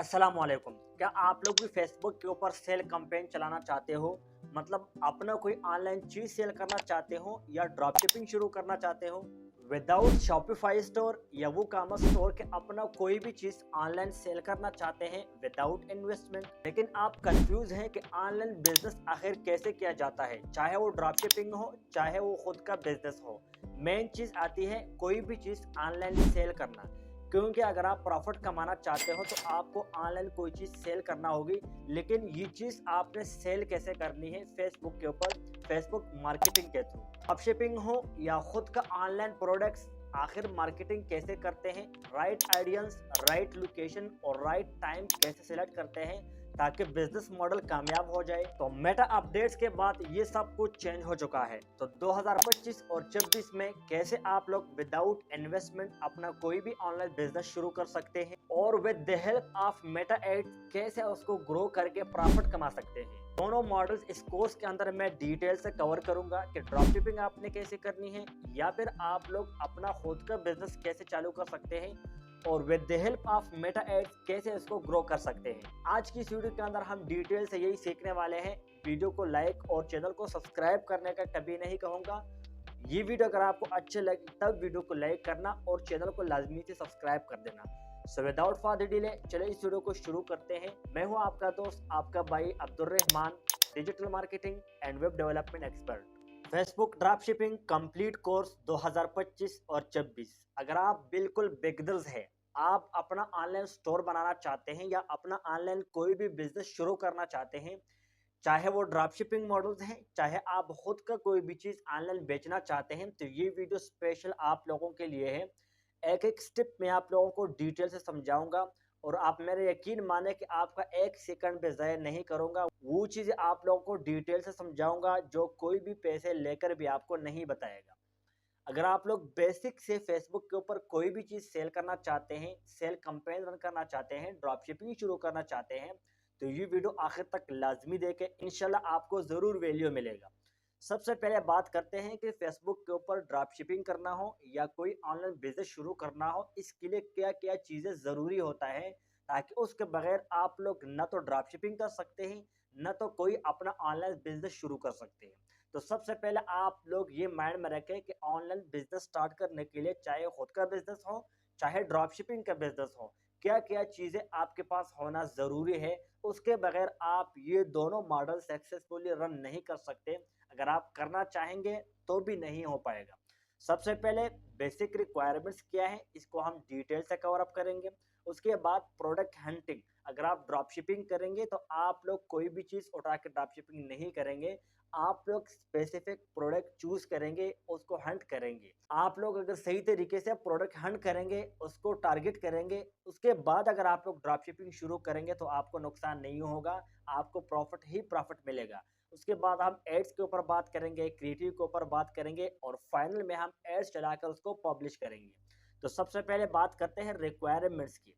अस्सलाम वालेकुम। क्या आप लोग भी फेसबुक के ऊपर सेल कैंपेन चलाना चाहते हो? मतलब अपना कोई ऑनलाइन चीज सेल करना चाहते हो या ड्रॉप शिपिंग शुरू करना चाहते हो? विदाउट शॉपिफाई स्टोर या वो कॉमर्स स्टोर के अपना कोई भी चीज ऑनलाइन सेल करना चाहते हैं विदाउट इन्वेस्टमेंट, लेकिन आप कंफ्यूज हैं कि ऑनलाइन बिजनेस आखिर कैसे किया जाता है, चाहे वो ड्रॉप शिपिंग हो चाहे वो खुद का बिजनेस हो। मेन चीज आती है कोई भी चीज ऑनलाइन सेल करना, क्योंकि अगर आप प्रॉफिट कमाना चाहते हो तो आपको ऑनलाइन कोई चीज़ सेल करना होगी। लेकिन ये चीज़ आपने सेल कैसे करनी है? फेसबुक के ऊपर, फेसबुक मार्केटिंग के थ्रू। ड्रॉप शिपिंग हो या खुद का ऑनलाइन प्रोडक्ट्स, आखिर मार्केटिंग कैसे करते हैं, राइट आइडियाज, राइट लोकेशन और राइट टाइम कैसे सिलेक्ट करते हैं ताकि बिजनेस मॉडल कामयाब हो जाए। तो मेटा अपडेट्स के बाद ये सब कुछ चेंज हो चुका है। तो 2025 और 26 में कैसे आप लोग विदाउट इन्वेस्टमेंट अपना कोई भी ऑनलाइन बिजनेस शुरू कर सकते हैं और with the help of meta ads कैसे उसको ग्रो करके प्रॉफिट कमा सकते हैं। दोनों मॉडल्स इस कोर्स के अंदर मैं डिटेल से कवर करूंगा कि ड्रॉप शिपिंग आपने कैसे करनी है या फिर आप लोग अपना खुद का बिजनेस कैसे चालू कर सकते हैं और with the help of meta ads कैसे इसको ग्रो कर सकते हैं। आज की इस वीडियो के अंदर हम डिटेल से यही सीखने वाले हैं। वीडियो को लाइक और चैनल को सब्सक्राइब करने का कभी नहीं कहूँगा। ये वीडियो अगर आपको अच्छे लगे तब वीडियो को लाइक करना और चैनल को लाजमी से सब्सक्राइब कर देना। सो विदाउट फर्दर डिले चलिए इस वीडियो को शुरू करते हैं। मैं हूँ आपका दोस्त, आपका भाई Abdul Rahman, digital marketing and web development expert. Facebook drop shipping complete course 2025 और 26। अगर आप बिल्कुल बिगनर्स हैं, आप अपना ऑनलाइन स्टोर बनाना चाहते हैं या अपना ऑनलाइन कोई भी बिजनेस शुरू करना चाहते हैं, चाहे वो ड्रॉप शिपिंग मॉडल्स हैं चाहे आप खुद का कोई भी चीज़ ऑनलाइन बेचना चाहते हैं, तो ये वीडियो स्पेशल आप लोगों के लिए है। एक एक स्टेप मैं आप लोगों को डिटेल से समझाऊंगा और आप मेरे यकीन माने कि आपका एक सेकंड भी ज़ाया नहीं करूंगा। वो चीज़ें आप लोगों को डिटेल से समझाऊंगा जो कोई भी पैसे लेकर भी आपको नहीं बताएगा। अगर आप लोग बेसिक से फेसबुक के ऊपर कोई भी चीज़ सेल करना चाहते हैं, सेल कैंपेन रन करना चाहते हैं, ड्रॉप शिपिंग शुरू करना चाहते हैं, तो ये वीडियो आखिर तक लाजमी देखें। इंशाल्लाह आपको ज़रूर वैल्यू मिलेगा। सबसे पहले बात करते हैं कि फेसबुक के ऊपर ड्रॉप शिपिंग करना हो या कोई ऑनलाइन बिजनेस शुरू करना हो, इसके लिए क्या क्या चीज़ें ज़रूरी होता है, ताकि उसके बगैर आप लोग न तो ड्रॉप शिपिंग कर सकते हैं न तो कोई अपना ऑनलाइन बिजनेस शुरू कर सकते हैं। तो सबसे पहले आप लोग ये माइंड में रखें कि ऑनलाइन बिजनेस स्टार्ट करने के लिए चाहे खुद का बिजनेस हो चाहे ड्रॉप शिपिंग का बिजनेस हो, क्या क्या चीज़ें आपके पास होना ज़रूरी है। उसके बगैर आप ये दोनों मॉडल सक्सेसफुली रन नहीं कर सकते। अगर आप करना चाहेंगे तो भी नहीं हो पाएगा। सबसे पहले बेसिक रिक्वायरमेंट्स क्या है, इसको हम डिटेल से कवर अप करेंगे। उसके बाद प्रोडक्ट हंटिंग, अगर आप ड्रॉप शिपिंग करेंगे तो आप लोग कोई भी चीज़ उठा के ड्रॉप शिपिंग नहीं करेंगे। आप लोग स्पेसिफिक प्रोडक्ट चूज करेंगे, उसको हंट करेंगे। आप लोग अगर सही तरीके से प्रोडक्ट हंट करेंगे, उसको टारगेट करेंगे, उसके बाद अगर आप लोग ड्रॉप शिपिंग शुरू करेंगे तो आपको नुकसान नहीं होगा, आपको प्रॉफिट ही प्रॉफिट मिलेगा। उसके बाद हम एड्स के ऊपर बात करेंगे, क्रिएटिव के ऊपर बात करेंगे और फाइनल में हम एड्स चलाकर उसको पब्लिश करेंगे। तो सबसे पहले बात करते हैं रिक्वायरमेंट्स की।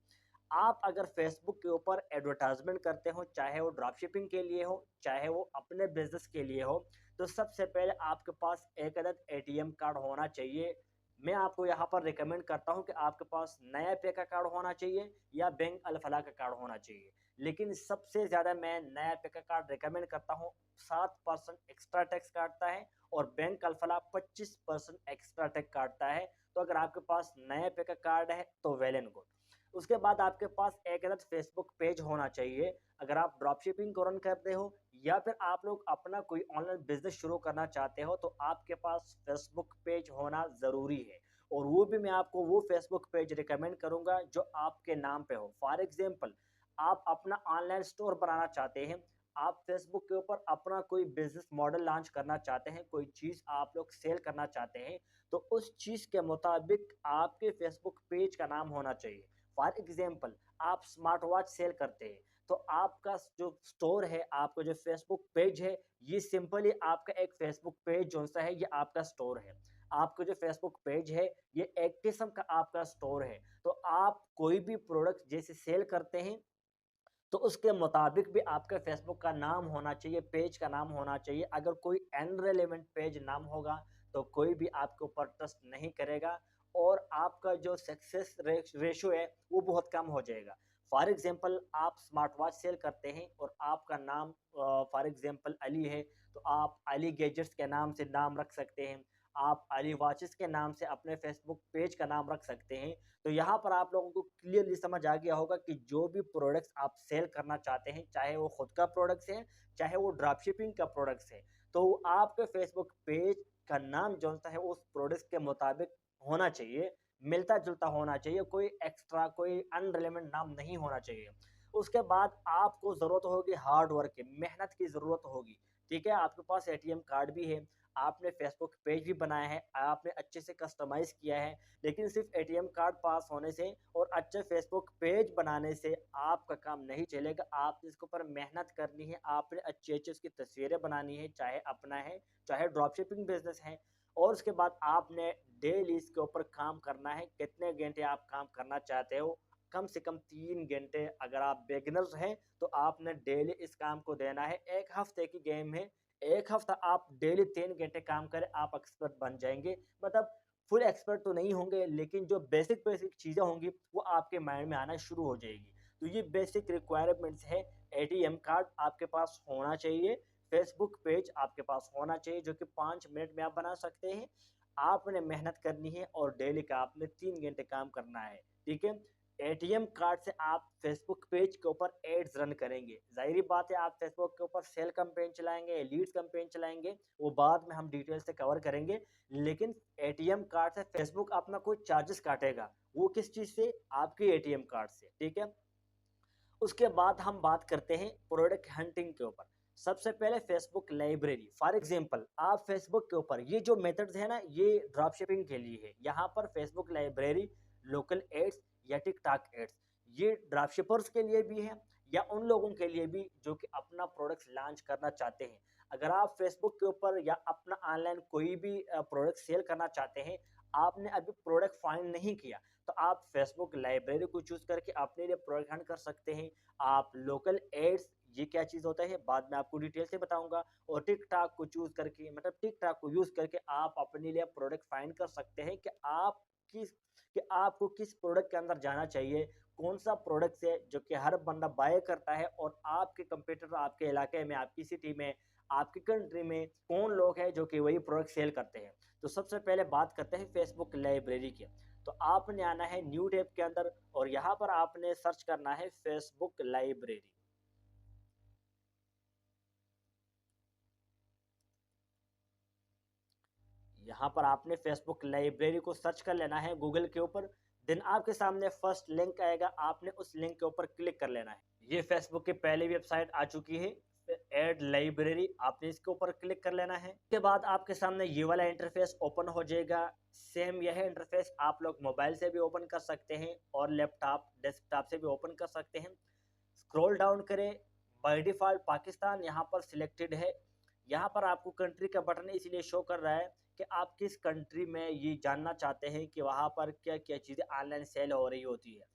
आप अगर फेसबुक के ऊपर एडवर्टाइजमेंट करते हो, चाहे वो ड्रॉप शिपिंग के लिए हो चाहे वो अपने बिजनेस के लिए हो, तो सबसे पहले आपके पास एक अदद एटीएम कार्ड होना चाहिए। मैं आपको यहाँ पर रिकमेंड करता हूँ कि आपके पास नया पे का कार्ड होना चाहिए या बैंक अलफला का कार्ड होना चाहिए, लेकिन सबसे ज़्यादा मैं नया पे का कार्ड रिकमेंड करता हूँ। 7% एक्स्ट्रा टैक्स काटता है और बैंक अलफला 25% एक्स्ट्रा टैक्स काटता है। तो अगर आपके पास नया पे का कार्ड है तो वेल एंड गुड। उसके बाद आपके पास एक अलग फेसबुक पेज होना चाहिए। अगर आप ड्रॉप शिपिंग को रन करते हो या फिर आप लोग अपना कोई ऑनलाइन बिजनेस शुरू करना चाहते हो तो आपके पास फेसबुक पेज होना ज़रूरी है। और वो भी मैं आपको वो फेसबुक पेज रिकमेंड करूंगा जो आपके नाम पे हो। फॉर एग्जांपल, आप अपना ऑनलाइन स्टोर बनाना चाहते हैं, आप फेसबुक के ऊपर अपना कोई बिजनेस मॉडल लॉन्च करना चाहते हैं, कोई चीज़ आप लोग सेल करना चाहते हैं, तो उस चीज़ के मुताबिक आपके फेसबुक पेज का नाम होना चाहिए। फॉर एग्जाम्पल, आप स्मार्ट वॉच सेल करते हैं तो आपका जो स्टोर है, आपका जो फेसबुक पेज है, ये सिंपली आपका एक फेसबुक पेज जो सा है ये आपका स्टोर है। आपका जो फेसबुक पेज है ये एक किस्म का आपका स्टोर है। तो आप कोई भी प्रोडक्ट जैसे सेल करते हैं तो उसके मुताबिक भी आपका फेसबुक का नाम होना चाहिए, पेज का नाम होना चाहिए। अगर कोई अनरेलेवेंट पेज नाम होगा तो कोई भी आपके ऊपर ट्रस्ट नहीं करेगा और आपका जो सक्सेस रेशो है वो बहुत कम हो जाएगा। फॉर एग्जांपल आप स्मार्ट वॉच सेल करते हैं और आपका नाम फॉर एग्जांपल अली है, तो आप अली गैजेट्स के नाम से नाम रख सकते हैं। आप अली वॉचेस के नाम से अपने फेसबुक पेज का नाम रख सकते हैं। तो यहाँ पर आप लोगों को क्लियरली समझ आ गया होगा कि जो भी प्रोडक्ट्स आप सेल करना चाहते हैं, चाहे वो खुद का प्रोडक्ट्स है, चाहे वो ड्रॉप शिपिंग का प्रोडक्ट्स है, तो आपके फेसबुक पेज का नाम जो सा है उस प्रोडक्ट्स के मुताबिक होना चाहिए, मिलता जुलता होना चाहिए, कोई एक्स्ट्रा कोई अनरिलेवेंट नाम नहीं होना चाहिए। उसके बाद आपको ज़रूरत होगी हार्ड वर्क की, मेहनत की ज़रूरत होगी। ठीक है, आपके पास एटीएम कार्ड भी है, आपने फेसबुक पेज भी बनाया है, आपने अच्छे से कस्टमाइज़ किया है, लेकिन सिर्फ एटीएम कार्ड पास होने से और अच्छे फेसबुक पेज बनाने से आपका काम नहीं चलेगा। आपने इसके ऊपर मेहनत करनी है, आपने अच्छी-अच्छी उसकी तस्वीरें बनानी है, चाहे अपना है, चाहे ड्रॉप शिपिंग बिज़नेस है, और उसके बाद आपने डेली इसके ऊपर काम करना है। कितने घंटे आप काम करना चाहते हो? कम से कम 3 घंटे। अगर आप बिगिनर्स हैं, तो आपने डेली इस काम को देना है। 1 हफ्ते की गेम है, 1 हफ्ता आप डेली 3 घंटे काम करें, आप एक्सपर्ट बन जाएँगे। मतलब फुल एक्सपर्ट तो नहीं होंगे, लेकिन जो बेसिक चीज़ें होंगी, वो आपके माइंड में आना शुरू हो जाएगी। तो ये बेसिक रिक्वायरमेंट्स है। एटीएम कार्ड आपके पास होना चाहिए, फेसबुक पेज आपके पास होना चाहिए, जो कि 5 मिनट में आप बना सकते हैं। आपने मेहनत करनी है और डेली का आपने 3 घंटे काम करना है, ठीक है? एटीएम कार्ड से आप फेसबुक पेज के ऊपर एड्स रन करेंगे। ज़ाहिर-सी बात है, आप फेसबुक के ऊपर सेल कैंपेन चलाएँगे, लीड्स कैंपेन चलाएँगे, वो बाद में हम डिटेल से कवर करेंगे। लेकिन एटीएम कार्ड से फेसबुक अपना कोई चार्जेस काटेगा, वो किस चीज़ से? आपके एटीएम कार्ड से, ठीक है? उसके बाद हम बात करते हैं प्रोडक्ट हंटिंग के ऊपर। सबसे पहले फेसबुक लाइब्रेरी, फॉर एग्जांपल आप फेसबुक के ऊपर ये जो मेथड्स है ना, ये ड्रॉप शिपिंग के लिए है। यहाँ पर फेसबुक लाइब्रेरी, लोकल एड्स या टिकटॉक एड्स, ये ड्रॉप शिपर्स के लिए भी है या उन लोगों के लिए भी जो कि अपना प्रोडक्ट लॉन्च करना चाहते हैं। अगर आप फेसबुक के ऊपर या अपना ऑनलाइन कोई भी प्रोडक्ट सेल करना चाहते हैं, आपने अभी प्रोडक्ट फाइंड नहीं किया, तो आप फेसबुक लाइब्रेरी को चूज करके अपने लिए प्रोडक्ट हंट कर सकते हैं। आप लोकल एड्स, ये क्या चीज़ होता है बाद में आपको डिटेल से बताऊंगा, और टिकटॉक को चूज करके, मतलब टिकटॉक को यूज करके आप अपने लिए प्रोडक्ट फाइंड कर सकते हैं कि आप किस कि आपको किस प्रोडक्ट के अंदर जाना चाहिए, कौन सा प्रोडक्ट है जो कि हर बंदा बाय करता है, और आपके कंप्यूटर आपके इलाके में, आपकी सिटी में, आपकी कंट्री में कौन लोग हैं जो कि वही प्रोडक्ट सेल करते हैं। तो सबसे पहले बात करते हैं फेसबुक लाइब्रेरी की। तो आपने आना है न्यू टैब के अंदर और यहाँ पर आपने सर्च करना है फेसबुक लाइब्रेरी। यहाँ पर आपने फेसबुक लाइब्रेरी को सर्च कर लेना है गूगल के ऊपर। देन आपके सामने फर्स्ट लिंक आएगा, आपने उस लिंक के ऊपर क्लिक कर लेना है। ये फेसबुक की पहली वेबसाइट आ चुकी है, एड लाइब्रेरी, आपने इसके ऊपर क्लिक कर लेना है। उसके बाद आपके सामने ये वाला इंटरफेस ओपन हो जाएगा। सेम यह इंटरफेस आप लोग मोबाइल से भी ओपन कर सकते हैं और लैपटॉप डेस्कटॉप से भी ओपन कर सकते हैं। स्क्रॉल डाउन करें, बाय डिफ़ॉल्ट पाकिस्तान यहाँ पर सिलेक्टेड है। यहाँ पर आपको कंट्री का बटन इसलिए शो कर रहा है कि आप किस कंट्री में ये जानना चाहते हैं कि वहाँ पर क्या-क्या चीज़ें ऑनलाइन सेल हो रही होती है।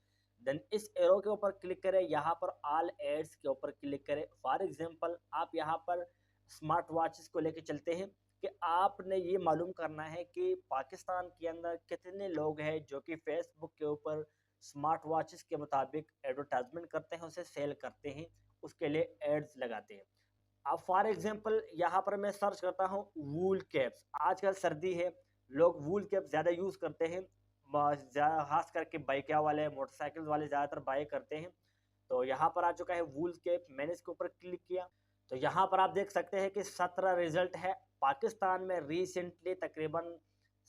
देन इस एरो के ऊपर क्लिक करें, यहाँ पर ऑल एड्स के ऊपर क्लिक करें। फॉर एग्ज़ाम्पल आप यहाँ पर स्मार्ट वॉचेस को लेके चलते हैं कि आपने ये मालूम करना है कि पाकिस्तान के अंदर कितने लोग हैं जो कि फ़ेसबुक के ऊपर स्मार्ट वॉचेस के मुताबिक एडवर्टाइजमेंट करते हैं, उसे सेल करते हैं, उसके लिए एड्स लगाते हैं। अब फॉर एग्जांपल यहाँ पर मैं सर्च करता हूँ वूल कैप्स। आजकल सर्दी है, लोग वूल कैप ज़्यादा यूज़ करते हैं, खास करके बाइक वाले, मोटरसाइकिल वाले ज़्यादातर बाय करते हैं। तो यहाँ पर आ चुका है वूल कैप, मैंने इसके ऊपर क्लिक किया तो यहाँ पर आप देख सकते हैं कि 17 रिजल्ट है। पाकिस्तान में रिसेंटली तकरीबन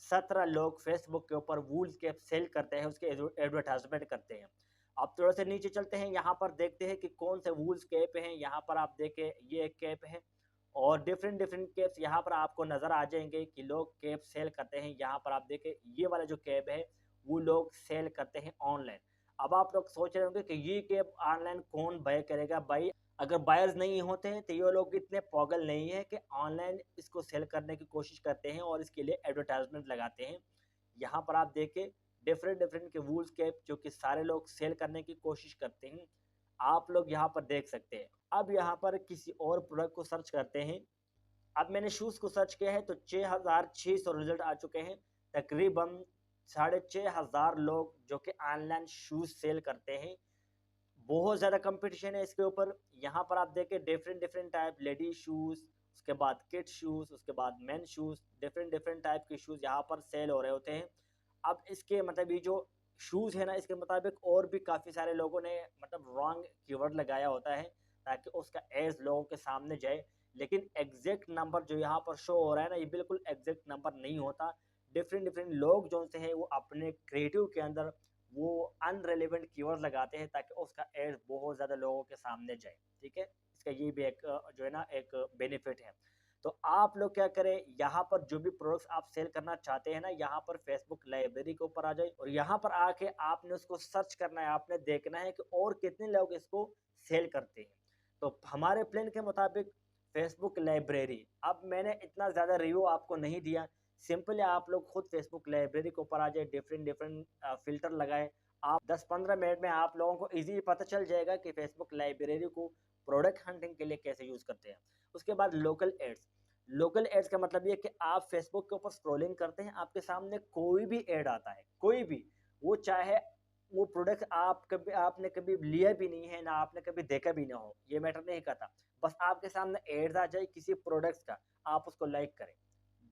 17 लोग फेसबुक के ऊपर वूल कैप सेल करते हैं, उसके एडवर्टाइजमेंट करते हैं। अब थोड़ा से नीचे चलते हैं, यहाँ पर देखते हैं कि कौन से वूल्स कैप हैं। यहाँ पर आप देखें ये एक कैप है और डिफरेंट डिफरेंट कैप्स यहाँ पर आपको नज़र आ जाएंगे कि लोग कैप सेल करते हैं। यहाँ पर आप देखें ये वाला जो कैप है वो लोग सेल करते हैं ऑनलाइन। अब आप लोग सोच रहे होंगे कि ये कैप ऑनलाइन कौन बाय करेगा। भाई अगर बायर्स नहीं होते हैं तो ये लोग इतने पागल नहीं है कि ऑनलाइन इसको सेल करने की कोशिश करते हैं और इसके लिए एडवर्टाइजमेंट लगाते हैं। यहाँ पर आप देखें डिफरेंट डिफरेंट के वूल्स कैप जो कि सारे लोग सेल करने की कोशिश करते हैं, आप लोग यहाँ पर देख सकते हैं। अब यहाँ पर किसी और प्रोडक्ट को सर्च करते हैं। अब मैंने शूज़ को सर्च किया है तो 6,600 रिजल्ट आ चुके हैं। तकरीबन 6,500 लोग जो कि ऑनलाइन शूज़ सेल करते हैं बहुत ज़्यादा कंपटीशन है इसके ऊपर। यहाँ पर आप देखें different different type ladies shoes, उसके बाद किड्स शूज़, उसके बाद main shoes, different different type के शूज़ यहाँ पर सेल हो रहे होते हैं। अब इसके मतलब ये जो शूज़ है ना, इसके मुताबिक और भी काफ़ी सारे लोगों ने मतलब रॉन्ग कीवर्ड लगाया होता है ताकि उसका एड्स लोगों के सामने जाए। लेकिन एग्जैक्ट नंबर जो यहाँ पर शो हो रहा है ना, ये बिल्कुल एग्जैक्ट नंबर नहीं होता। डिफरेंट डिफरेंट लोग जो से हैं वो अपने क्रिएटिव के अंदर वो अनरेलेवेंट कीवर्ड लगाते हैं ताकि उसका एड बहुत ज़्यादा लोगों के सामने जाए। ठीक है, इसका ये भी एक जो है ना एक बेनिफिट है। तो आप लोग क्या करें, यहाँ पर जो भी प्रोडक्ट्स आप सेल करना चाहते हैं ना, यहाँ पर फेसबुक लाइब्रेरी के ऊपर आ जाए और यहाँ पर आके आपने उसको सर्च करना है, आपने देखना है कि और कितने लोग इसको सेल करते हैं। तो हमारे प्लान के मुताबिक फेसबुक लाइब्रेरी, अब मैंने इतना ज़्यादा रिव्यू आपको नहीं दिया, सिंपली आप लोग खुद फेसबुक लाइब्रेरी के ऊपर आ जाए, डिफरेंट डिफरेंट फिल्टर लगाए। आप 10-15 मिनट में आप लोगों को इजीली पता चल जाएगा कि फेसबुक लाइब्रेरी को प्रोडक्ट हंटिंग के लिए कैसे यूज़ करते हैं। उसके बाद लोकल एड्स, लोकल एड्स का मतलब ये कि आप फेसबुक के ऊपर स्क्रॉलिंग करते हैं, आपके सामने कोई भी एड आता है, कोई भी, वो चाहे वो प्रोडक्ट आप कभी आपने कभी लिया भी नहीं है ना, आपने कभी देखा भी ना हो, ये मैटर नहीं करता। बस आपके सामने एड्स आ जाए किसी प्रोडक्ट्स का, आप उसको लाइक करें,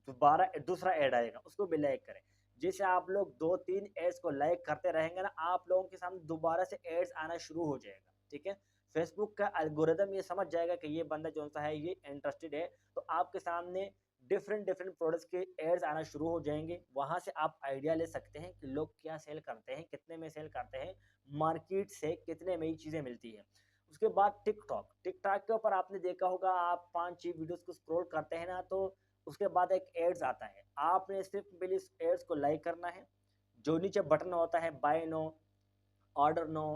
दोबारा दूसरा ऐड आएगा, उसको भी लाइक करें। जैसे आप लोग 2-3 एड्स को लाइक करते रहेंगे ना, आप लोगों के सामने दोबारा से एड्स आना शुरू हो जाएगा। ठीक है, फेसबुक का एल्गोरिदम ये समझ जाएगा कि ये बंदा जो सा है ये इंटरेस्टेड है, तो आपके सामने डिफरेंट डिफरेंट प्रोडक्ट्स के एड्स आना शुरू हो जाएंगे। वहां से आप आइडिया ले सकते हैं कि लोग क्या सेल करते हैं, कितने में सेल करते हैं, मार्केट से कितने में ये चीजें मिलती है। उसके बाद टिकटॉक, टिकटॉक के ऊपर आपने देखा होगा, आप 5-6 वीडियोस को स्क्रॉल करते हैं ना, तो उसके बाद एक एड्स आता है, आपने सिर्फ पहले इस एड्स को लाइक करना है। जो नीचे बटन होता है buy now, order now,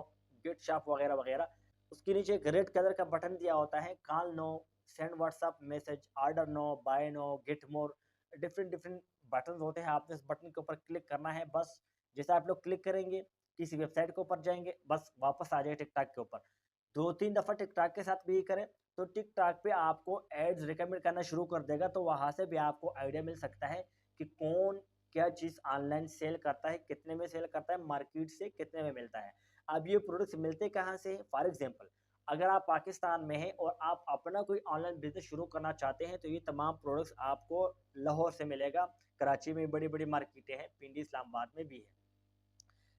get shop वगैरह वगैरह, उसके नीचे एक रेड कलर का बटन दिया होता है, call now, send WhatsApp message, order now, buy now, get more, different different button होते हैं। आपने इस बटन के ऊपर क्लिक करना है, बस जैसे आप लोग क्लिक करेंगे किसी वेबसाइट के ऊपर जाएंगे, बस वापस आ जाए टिकटॉक के ऊपर। 2-3 दफ़ा टिकटॉक के साथ भी करें तो टिकटॉक पे आपको एड्स रिकमेंड करना शुरू कर देगा, तो वहाँ से भी आपको आइडिया मिल सकता है कि कौन क्या चीज़ ऑनलाइन सेल करता है, कितने में सेल करता है, मार्केट से कितने में मिलता है। अब ये प्रोडक्ट्स मिलते कहाँ से हैं? फॉर एग्जांपल, अगर आप पाकिस्तान में हैं और आप अपना कोई ऑनलाइन बिजनेस शुरू करना चाहते हैं, तो ये तमाम प्रोडक्ट्स आपको लाहौर से मिलेगा, कराची में बड़ी बड़ी मार्केटें हैं, पिंडी इस्लामाबाद में भी है।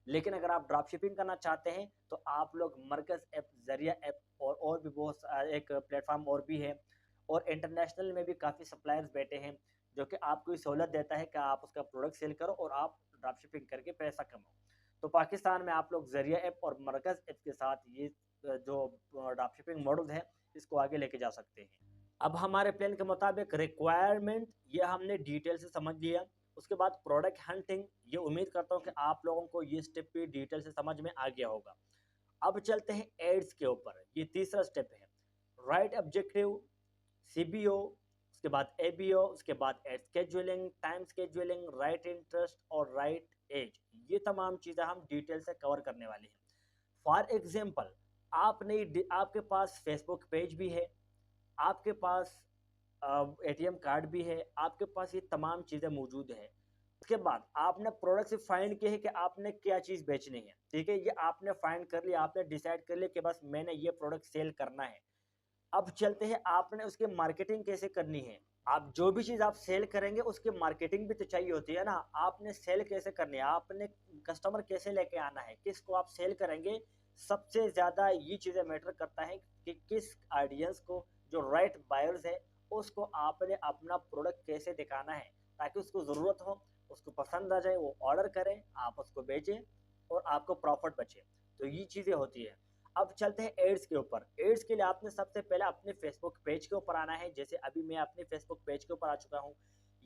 लेकिन अगर आप ड्रॉप शिपिंग करना चाहते हैं तो आप लोग मरकज़ ऐप, ज़रिया ऐप और भी बहुत एक प्लेटफॉर्म और भी है, और इंटरनेशनल में भी काफ़ी सप्लायर्स बैठे हैं जो कि आपको ये सहूलत देता है कि आप उसका प्रोडक्ट सेल करो और आप ड्रॉप शिपिंग करके पैसा कमाओ। तो पाकिस्तान में आप लोग ज़रिया ऐप और मरकज़ ऐप के साथ ये जो ड्रॉप शिपिंग मॉडल है इसको आगे लेके जा सकते हैं। अब हमारे प्लान के मुताबिक रिक्वायरमेंट ये हमने डिटेल से समझ लिया। उसके बाद प्रोडक्ट हंटिंग, ये उम्मीद करता हूँ कि आप लोगों को ये स्टेप भी डिटेल से समझ में आ गया होगा। अब चलते हैं एड्स के ऊपर, ये तीसरा स्टेप है। राइट ऑब्जेक्टिव, सीबीओ, उसके बाद एबीओ, उसके बाद एड स्केजुअलिंग, टाइम स्केजुअलिंग, राइट इंटरेस्ट और राइट एज, ये तमाम चीज़ें हम डिटेल से कवर करने वाले हैं। फॉर एग्जाम्पल, आपके पास फेसबुक पेज भी है, आपके पास एटीएम कार्ड भी है, आपके पास ये तमाम चीज़ें मौजूद है। उसके बाद आपने प्रोडक्ट से फाइंड किया है कि आपने क्या चीज़ बेचनी है, ठीक है, ये आपने फाइंड कर लिया, आपने डिसाइड कर लिया कि बस मैंने ये प्रोडक्ट सेल करना है। अब चलते हैं, आपने उसकी मार्केटिंग कैसे करनी है। आप जो भी चीज़ आप सेल करेंगे उसकी मार्केटिंग भी तो चाहिए होती है ना, आपने सेल कैसे करनी है, आपने कस्टमर कैसे लेके आना है, किसको आप सेल करेंगे। सबसे ज़्यादा ये चीज़ें मैटर करता है कि किस ऑडियंस को, जो राइट बायर्स है, उसको आपने अपना प्रोडक्ट कैसे दिखाना है ताकि उसको ज़रूरत हो, उसको पसंद आ जाए, वो ऑर्डर करें, आप उसको बेचें और आपको प्रॉफिट बचे। तो ये चीज़ें होती है। अब चलते हैं एड्स के ऊपर। एड्स के लिए आपने सबसे पहले अपने फेसबुक पेज के ऊपर आना है। जैसे अभी मैं अपने फेसबुक पेज के ऊपर आ चुका हूँ।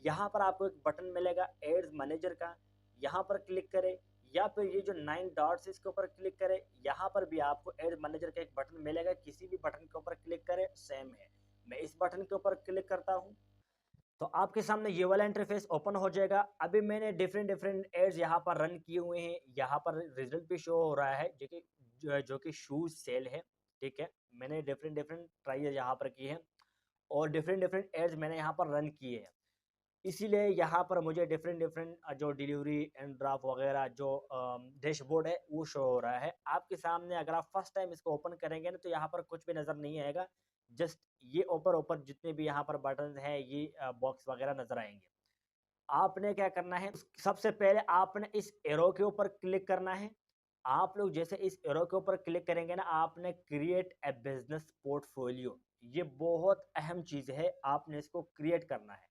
यहाँ पर आपको एक बटन मिलेगा एड्स मैनेजर का, यहाँ पर क्लिक करें, या फिर ये जो 9 डॉट्स इसके ऊपर क्लिक करें, यहाँ पर भी आपको एड्स मैनेजर का एक बटन मिलेगा, किसी भी बटन के ऊपर क्लिक करें, सेम है। मैं इस बटन के ऊपर क्लिक करता हूँ तो आपके सामने ये वाला इंटरफेस ओपन हो जाएगा। अभी मैंने डिफरेंट डिफरेंट एड्स यहाँ पर रन किए हुए हैं, यहाँ पर रिजल्ट भी शो हो रहा है जो कि शूज सेल है। ठीक है, मैंने डिफरेंट डिफरेंट ट्राई यहाँ पर की है और डिफरेंट डिफरेंट एड्स मैंने यहाँ पर रन किए हैं। इसीलिए यहाँ पर मुझे डिफरेंट डिफरेंट जो डिलीवरी एंड ड्राफ्ट वगैरह जो डैशबोर्ड है वो शो हो रहा है आपके सामने। अगर आप फर्स्ट टाइम इसको ओपन करेंगे ना तो यहाँ पर कुछ भी नज़र नहीं आएगा, जस्ट ये ऊपर ऊपर जितने भी यहाँ पर बटन है ये बॉक्स वगैरह नजर आएंगे। आपने क्या करना है, सबसे पहले आपने इस एरो के ऊपर क्लिक करना है। आप लोग जैसे इस एरो के ऊपर क्लिक करेंगे ना, आपने क्रिएट ए बिजनेस पोर्टफोलियो, ये बहुत अहम चीज है, आपने इसको क्रिएट करना है।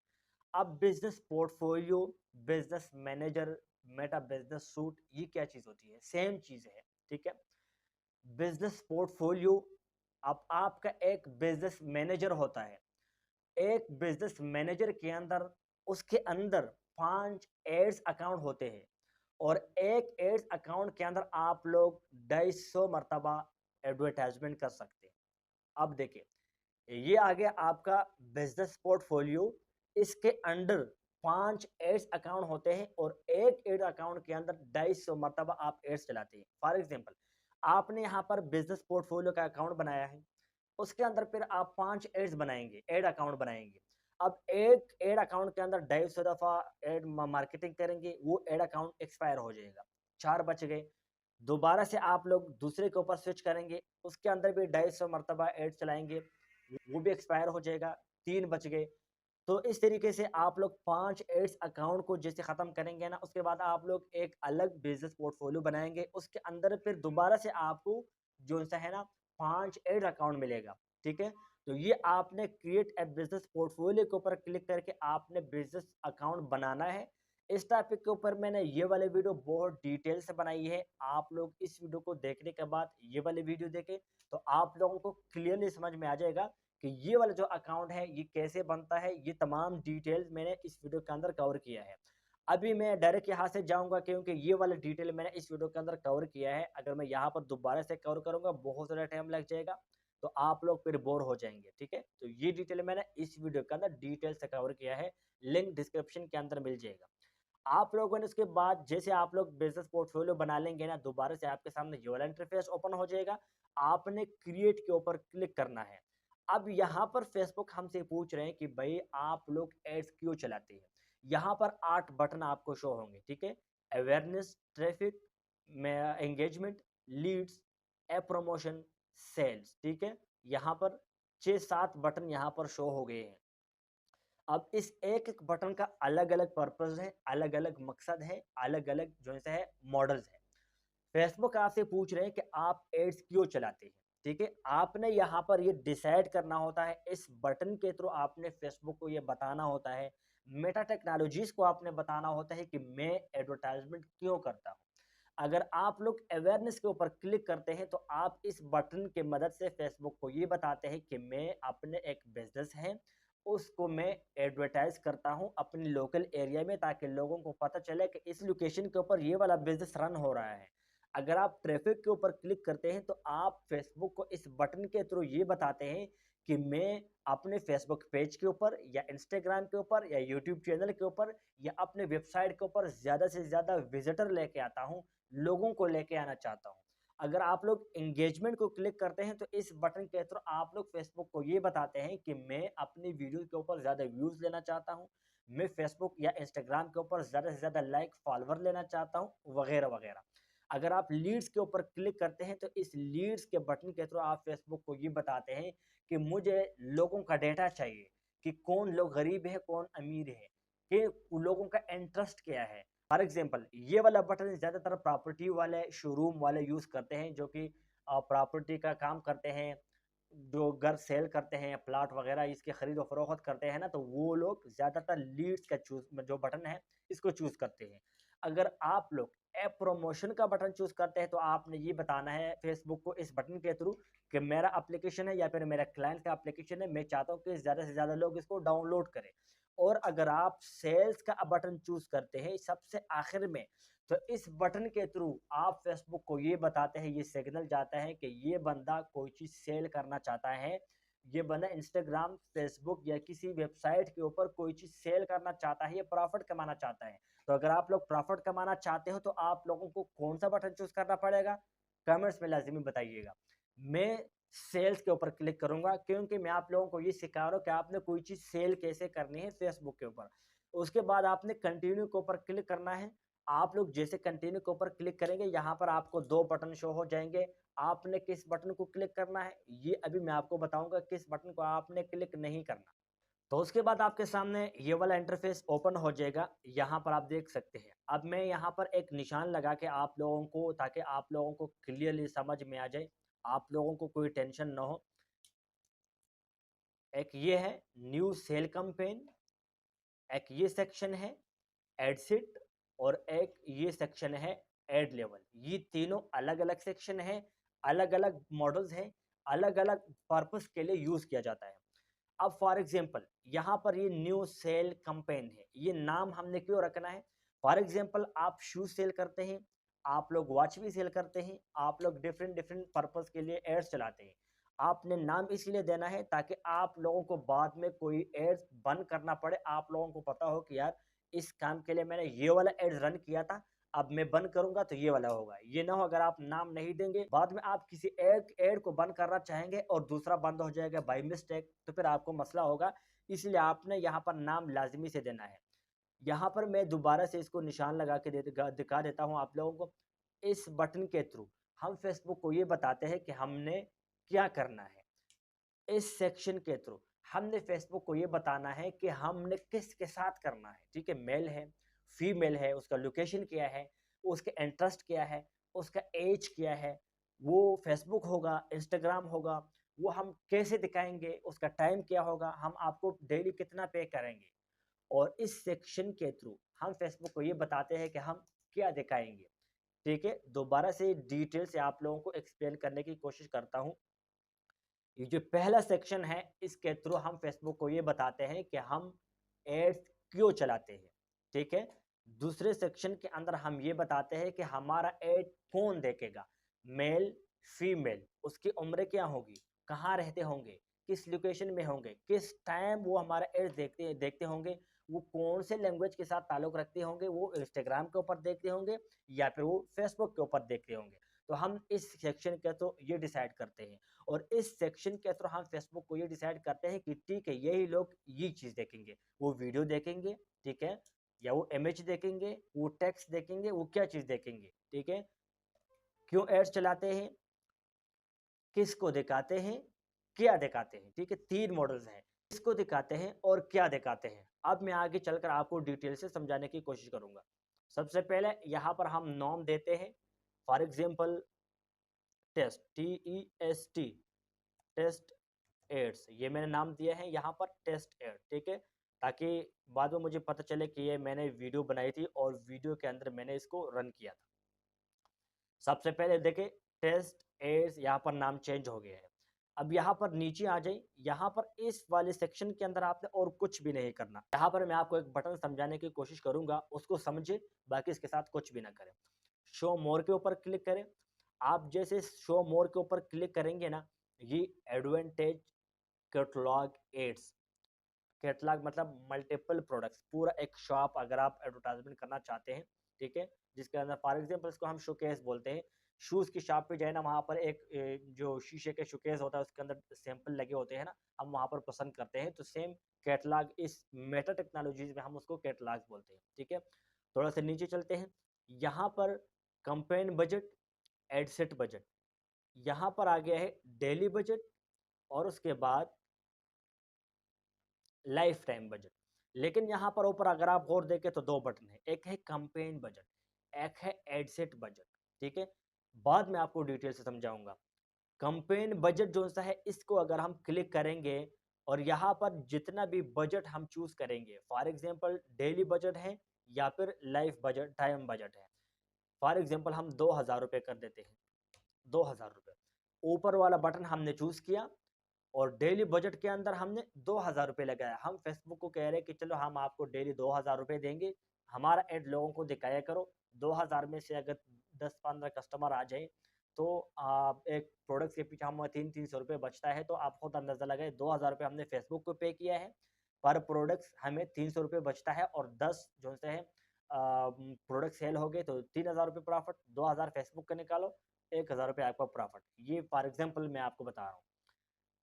अब business portfolio, business manager, Meta business suit, ये क्या चीज होती है? सेम चीज है, ठीक है। बिजनेस पोर्टफोलियो, अब आपका एक बिजनेस मैनेजर होता है। एक बिजनेस मैनेजर के अंदर, उसके अंदर 5 एड्स अकाउंट होते हैं और एक एड्स अकाउंट के अंदर आप लोग 250 मरतबा एडवर्टाइजमेंट कर सकते हैं। अब देखिए, ये आ गया आपका बिजनेस पोर्टफोलियो। इसके अंडर 5 एड्स अकाउंट होते हैं और एक एड अकाउंट के अंदर 250 मरतबा आप एड्स चलाते हैं। फॉर एग्जांपल, आपने यहाँ पर बिजनेस पोर्टफोलियो का अकाउंट बनाया है, उसके अंदर फिर आप 5 एड्स बनाएंगे, एड अकाउंट बनाएंगे। अब एक एड अकाउंट के अंदर 250 दफा एड मार्केटिंग करेंगे, वो एड अकाउंट एक्सपायर हो जाएगा, 4 बच गए। दोबारा से आप लोग दूसरे के ऊपर स्विच करेंगे, उसके अंदर भी 250 मरतबा एड चलाएंगे, वो भी एक्सपायर हो जाएगा, 3 बच गए। तो इस तरीके से आप लोग 5 एड्स अकाउंट को जैसे ख़त्म करेंगे ना, उसके बाद आप लोग एक अलग बिजनेस पोर्टफोलियो बनाएंगे, उसके अंदर फिर दोबारा से आपको जो सा है ना 5 एड अकाउंट मिलेगा, ठीक है। तो ये आपने क्रिएट ए बिजनेस पोर्टफोलियो के ऊपर क्लिक करके आपने बिजनेस अकाउंट बनाना है। इस टॉपिक के ऊपर मैंने ये वाले वीडियो बहुत डिटेल से बनाई है, आप लोग इस वीडियो को देखने के बाद ये वाली वीडियो देखें तो आप लोगों को क्लियरली समझ में आ जाएगा कि ये वाला जो अकाउंट है ये कैसे बनता है। ये तमाम डिटेल्स मैंने इस वीडियो के अंदर कवर किया है। अभी मैं डायरेक्ट यहाँ से जाऊंगा क्योंकि ये वाला डिटेल मैंने इस वीडियो के अंदर कवर किया है। अगर मैं यहाँ पर दोबारा से कवर करूंगा बहुत ज़्यादा टाइम लग जाएगा, तो आप लोग फिर बोर हो जाएंगे, ठीक है। तो ये डिटेल मैंने इस वीडियो के अंदर डिटेल से कवर किया है, लिंक डिस्क्रिप्शन के अंदर मिल जाएगा। आप लोगों ने उसके बाद जैसे आप लोग बिजनेस पोर्टफोलियो बना लेंगे ना, दोबारा से आपके सामने ये वाला इंटरफेस ओपन हो जाएगा। आपने क्रिएट के ऊपर क्लिक करना है। अब यहाँ पर फेसबुक हमसे पूछ रहे हैं कि भाई आप लोग एड्स क्यों चलाते हैं। यहाँ पर 8 बटन आपको शो होंगे, ठीक है। Awareness, traffic, engagement, Leeds, a promotion, sales, ठीक है। यहाँ पर 6-7 बटन यहाँ पर शो हो गए हैं। अब इस एक एक बटन का अलग अलग पर्पज है, अलग अलग मकसद है, अलग अलग जो है मॉडल्स है। फेसबुक आपसे पूछ रहे हैं कि आप एड्स क्यों चलाते हैं, ठीक है। आपने यहाँ पर ये डिसाइड करना होता है, इस बटन के थ्रू आपने फेसबुक को ये बताना होता है, मेटा टेक्नोलॉजीज को आपने बताना होता है कि मैं एडवर्टाइजमेंट क्यों करता हूँ। अगर आप लोग अवेयरनेस के ऊपर क्लिक करते हैं तो आप इस बटन के मदद से फेसबुक को ये बताते हैं कि मैं अपने एक बिजनेस है उसको मैं एडवर्टाइज करता हूं अपने लोकल एरिया में, ताकि लोगों को पता चले कि इस लोकेशन के ऊपर ये वाला बिजनेस रन हो रहा है। अगर आप ट्रैफिक के ऊपर क्लिक करते हैं तो आप फेसबुक को इस बटन के थ्रू ये बताते हैं कि मैं अपने फेसबुक पेज के ऊपर या इंस्टाग्राम के ऊपर या यूट्यूब चैनल के ऊपर या अपने वेबसाइट के ऊपर ज़्यादा से ज़्यादा विजिटर लेके आता हूँ, लोगों को लेके आना चाहता हूँ। अगर आप लोग एंगेजमेंट को क्लिक करते हैं तो इस बटन के थ्रू आप लोग फेसबुक को ये बताते हैं कि मैं अपनी वीडियो के ऊपर ज़्यादा व्यूज़ लेना चाहता हूँ, मैं फेसबुक या इंस्टाग्राम के ऊपर ज़्यादा से ज़्यादा लाइक फॉलोवर लेना चाहता हूँ, वगैरह वगैरह। अगर आप लीड्स के ऊपर क्लिक करते हैं तो इस लीड्स के बटन के थ्रू आप फेसबुक को ये बताते हैं कि मुझे लोगों का डेटा चाहिए कि कौन लोग गरीब है कौन अमीर है, कि लोगों का इंटरेस्ट क्या है। फॉर एग्जांपल, ये वाला बटन ज़्यादातर प्रॉपर्टी वाले शोरूम वाले यूज़ करते हैं, जो कि प्रॉपर्टी का काम करते हैं, जो घर सेल करते हैं, प्लाट वगैरह इसके खरीद और फरोख्त करते हैं ना, तो वो लोग ज़्यादातर लीड्स का चूज जो बटन है इसको चूज़ करते हैं। अगर आप लोग ऐप प्रमोशन का बटन चूज़ करते हैं तो आपने ये बताना है फेसबुक को इस बटन के थ्रू कि मेरा एप्लीकेशन है या फिर मेरा क्लाइंट का एप्लीकेशन है, मैं चाहता हूँ कि ज़्यादा से ज़्यादा लोग इसको डाउनलोड करें। और अगर आप सेल्स का बटन चूज़ करते हैं सबसे आखिर में, तो इस बटन के थ्रू आप फेसबुक को ये बताते हैं, ये सिग्नल जाता है कि ये बंदा कोई चीज़ सेल करना चाहता है, ये बंदा इंस्टाग्राम, फेसबुक या किसी वेबसाइट के ऊपर कोई चीज़ सेल करना चाहता है, ये प्रॉफिट कमाना चाहता है। तो अगर आप लोग प्रॉफिट कमाना चाहते हो तो आप लोगों को कौन सा बटन चूज़ करना पड़ेगा, कमेंट्स में लाजमी बताइएगा। मैं सेल्स के ऊपर क्लिक करूंगा क्योंकि मैं आप लोगों को ये सिखा रहा हूँ कि आपने कोई चीज़ सेल कैसे करनी है फेसबुक के ऊपर। उसके बाद आपने कंटिन्यू के ऊपर क्लिक करना है। आप लोग जैसे कंटिन्यू के ऊपर क्लिक करेंगे, यहाँ पर आपको 2 बटन शो हो जाएँगे। आपने किस बटन को क्लिक करना है, ये अभी मैं आपको बताऊँगा किस बटन को आपने क्लिक नहीं करना। तो उसके बाद आपके सामने ये वाला इंटरफेस ओपन हो जाएगा। यहाँ पर आप देख सकते हैं। अब मैं यहाँ पर एक निशान लगा के आप लोगों को, ताकि आप लोगों को क्लियरली समझ में आ जाए, आप लोगों को कोई टेंशन ना हो। एक ये है न्यू सेल कैंपेन, एक ये सेक्शन है एड सेट, और एक ये सेक्शन है एड लेवल। ये तीनों अलग-अलग सेक्शन है, अलग-अलग मॉडल्स हैं, अलग-अलग पर्पस के लिए यूज़ किया जाता है। अब फॉर एग्जांपल यहाँ पर ये न्यू सेल कैंपेन है, ये नाम हमने क्यों रखना है? फॉर एग्जांपल आप शूज सेल करते हैं, आप लोग वॉच भी सेल करते हैं, आप लोग डिफरेंट डिफरेंट पर्पस के लिए एड्स चलाते हैं। आपने नाम इसलिए देना है ताकि आप लोगों को बाद में कोई एड्स बंद करना पड़े, आप लोगों को पता हो कि यार इस काम के लिए मैंने ये वाला एड्स रन किया था, अब मैं बंद करूंगा तो ये वाला होगा। ये ना हो अगर आप नाम नहीं देंगे, बाद में आप किसी एड को बंद करना चाहेंगे और दूसरा बंद हो जाएगा बाय मिस्टेक, तो फिर आपको मसला होगा। इसलिए आपने यहाँ पर नाम लाजमी से देना है। यहाँ पर मैं दोबारा से इसको निशान लगा के दिखा देता हूँ आप लोगों को। इस बटन के थ्रू हम फेसबुक को ये बताते हैं कि हमने क्या करना है। इस सेक्शन के थ्रू हमने फेसबुक को ये बताना है कि हमने किसके साथ करना है। ठीक है, मेल है, फीमेल है, उसका लोकेशन क्या है, उसके इंटरेस्ट क्या है, उसका एज क्या है, वो फेसबुक होगा, इंस्टाग्राम होगा, वो हम कैसे दिखाएंगे, उसका टाइम क्या होगा, हम आपको डेली कितना पे करेंगे। और इस सेक्शन के थ्रू हम फेसबुक को ये बताते हैं कि हम क्या दिखाएंगे। ठीक है, दोबारा से डिटेल से आप लोगों को एक्सप्लेन करने की कोशिश करता हूँ। ये जो पहला सेक्शन है, इसके थ्रू हम फेसबुक को ये बताते हैं कि हम एड्स क्यों चलाते हैं। ठीक है, दूसरे सेक्शन के अंदर हम ये बताते हैं कि हमारा एड कौन देखेगा, मेल, फीमेल, उसकी उम्र क्या होगी, कहाँ रहते होंगे, किस लोकेशन में होंगे, किस टाइम वो हमारा एड देखते देखते होंगे, वो कौन से लैंग्वेज के साथ ताल्लुक रखते होंगे, वो इंस्टाग्राम के ऊपर देखते होंगे या फिर वो फेसबुक के ऊपर देखते होंगे। तो हम इस सेक्शन के तो ये डिसाइड करते हैं। और इस सेक्शन के थ्रू हम फेसबुक को ये डिसाइड करते हैं कि ठीक है, यही लोग ये चीज़ देखेंगे, वो वीडियो देखेंगे, ठीक है, या वो इमेज देखेंगे, वो टेक्स्ट देखेंगे, वो क्या चीज़ देखेंगे। ठीक है, क्यों एड्स चलाते हैं, किसको दिखाते हैं, क्या दिखाते हैं। ठीक है, 3 मॉडल्स हैं, किसको दिखाते हैं और क्या दिखाते हैं। अब मैं आगे चलकर आपको डिटेल से समझाने की कोशिश करूंगा। सबसे पहले यहाँ पर हम नॉर्म देते हैं। For example test, TEST, test ads, ये मैंने नाम दिया है यहाँ पर टेस्ट एड। ठीक है, ताकि बाद में मुझे पता चले कि ये मैंने वीडियो बनाई थी और वीडियो के अंदर मैंने इसको रन किया था। सबसे पहले देखें, टेस्ट एड्स, यहाँ पर नाम चेंज हो गया है। अब यहाँ पर नीचे आ जाए, यहाँ पर इस वाले सेक्शन के अंदर आपने और कुछ भी नहीं करना। यहाँ पर मैं आपको एक बटन समझाने की कोशिश करूंगा, उसको समझे, बाकी इसके साथ कुछ भी ना करें। शो मोर के ऊपर क्लिक करें। आप जैसे शो मोर के ऊपर क्लिक करेंगे ना, ये एडवांटेज कैटलॉग एड्स, कैटलॉग मतलब मल्टीपल प्रोडक्ट्स, पूरा एक शॉप अगर आप एडवर्टाइजमेंट करना चाहते हैं। ठीक है, जिसके अंदर फॉर एग्जांपल इसको हम शोकेस बोलते हैं। शूज़ की शॉप पे जाए ना, वहाँ पर एक जो शीशे के शोकेस होता है उसके अंदर सैंपल लगे होते हैं ना, हम वहाँ पर पसंद करते हैं। तो सेम कैटलॉग, इस मेटा टेक्नोलॉजीज में हम उसको कैटलॉग बोलते हैं। ठीक है, थोड़ा सा नीचे चलते हैं। यहाँ पर कंपेन बजट, एडसेट बजट, यहाँ पर आ गया है डेली बजट, और उसके बाद लाइफ टाइम बजट। लेकिन यहाँ पर ऊपर अगर आप गौर देखें तो 2 बटन है, एक है कैंपेन बजट, एक है एडसेट बजट। ठीक है, बाद में आपको डिटेल से समझाऊंगा। कैंपेन बजट जो सा है, इसको अगर हम क्लिक करेंगे और यहाँ पर जितना भी बजट हम चूज करेंगे, फॉर एग्जांपल डेली बजट है या फिर लाइफ बजट, टाइम बजट है। फॉर एग्जांपल हम 2000 रुपये कर देते हैं, 2000 रुपये। ऊपर वाला बटन हमने चूज किया और डेली बजट के अंदर हमने 2000 रुपये लगाया। हम फेसबुक को कह रहे हैं कि चलो हम आपको डेली 2000 रुपये देंगे, हमारा एड लोगों को दिखाया करो। 2000 में से अगर 10-15 कस्टमर आ जाए तो आप एक प्रोडक्ट के पीछे हम 300-300 रुपये बचता है। तो आप खुद अंदाजा लगाए, 2000 रुपये हमने फेसबुक को पे किया है, पर प्रोडक्ट हमें 300 रुपये बचता है, और 10 जो से है प्रोडक्ट सेल हो गए तो 3000 रुपये प्रॉफिट। 2000 फेसबुक का निकालो, 1000 रुपये आपका प्रॉफिट। ये फॉर एग्जाम्पल मैं आपको बता रहा हूँ।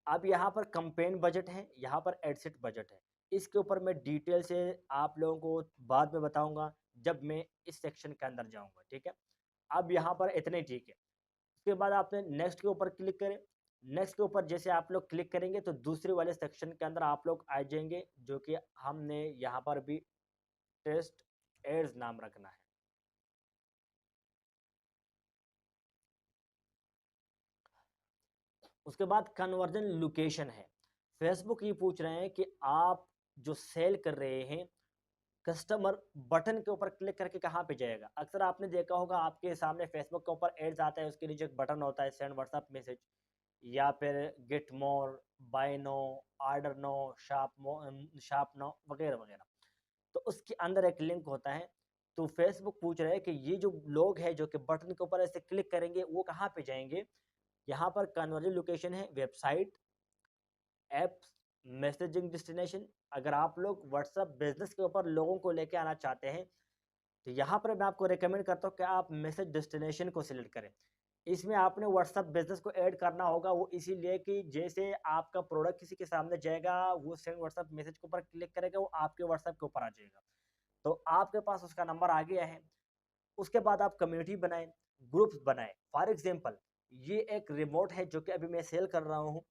अब यहाँ पर कैंपेन बजट है, यहाँ पर एडसेट बजट है। इसके ऊपर मैं डिटेल से आप लोगों को बाद में बताऊंगा जब मैं इस सेक्शन के अंदर जाऊंगा, ठीक है। अब यहाँ पर इतने ठीक है। उसके बाद आपने नेक्स्ट के ऊपर क्लिक करें। नेक्स्ट के ऊपर जैसे आप लोग क्लिक करेंगे तो दूसरे वाले सेक्शन के अंदर आप लोग आ जाएंगे, जो कि हमने यहाँ पर भी टेस्ट एड्स नाम रखना है। उसके बाद कन्वर्जन लोकेशन है। फेसबुक ये पूछ रहे हैं कि आप जो सेल कर रहे हैं, कस्टमर बटन के ऊपर क्लिक करके कहाँ पे जाएगा। अक्सर आपने देखा होगा आपके सामने फेसबुक के ऊपर एड्स आता है, उसके नीचे एक बटन होता है सेंड व्हाट्सएप मैसेज, या फिर get more, buy now, order now, shop now वगैरह वगैरह। तो उसके अंदर एक लिंक होता है। तो फेसबुक पूछ रहा है कि ये जो लोग हैं जो कि बटन के ऊपर ऐसे क्लिक करेंगे वो कहाँ पे जाएंगे। यहाँ पर कन्वर्जन लोकेशन है, वेबसाइट, एप्स, मैसेजिंग डेस्टिनेशन। अगर आप लोग व्हाट्सएप बिजनेस के ऊपर लोगों को लेके आना चाहते हैं तो यहाँ पर मैं आपको रिकमेंड करता हूँ कि आप मैसेज डेस्टिनेशन को सिलेक्ट करें। इसमें आपने व्हाट्सएप बिजनेस को ऐड करना होगा, वो इसीलिए कि जैसे आपका प्रोडक्ट किसी के सामने जाएगा, वो सेंड व्हाट्सएप मैसेज के ऊपर क्लिक करेगा, वो आपके व्हाट्सएप के ऊपर आ जाएगा। तो आपके पास उसका नंबर आ गया है। उसके बाद आप कम्युनिटी बनाएं, ग्रुप्स बनाएं। फॉर एग्जांपल ये एक रिमोट है जो कि अभी मैं सेल कर रहा हूँ,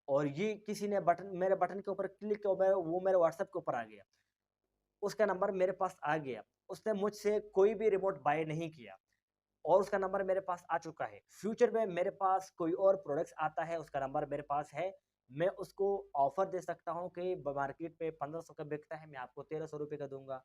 और ये किसी ने बटन मेरे बटन के ऊपर क्लिक किया, वो मेरे व्हाट्सएप के ऊपर आ गया, उसका नंबर मेरे पास आ गया। उसने मुझसे कोई भी रिमोट बाय नहीं किया और उसका नंबर मेरे पास आ चुका है। फ्यूचर में मेरे पास कोई और प्रोडक्ट्स आता है, उसका नंबर मेरे पास है, मैं उसको ऑफर दे सकता हूँ कि मार्केट पे 1500 का बिकता है, मैं आपको 1300 रुपये का दूंगा।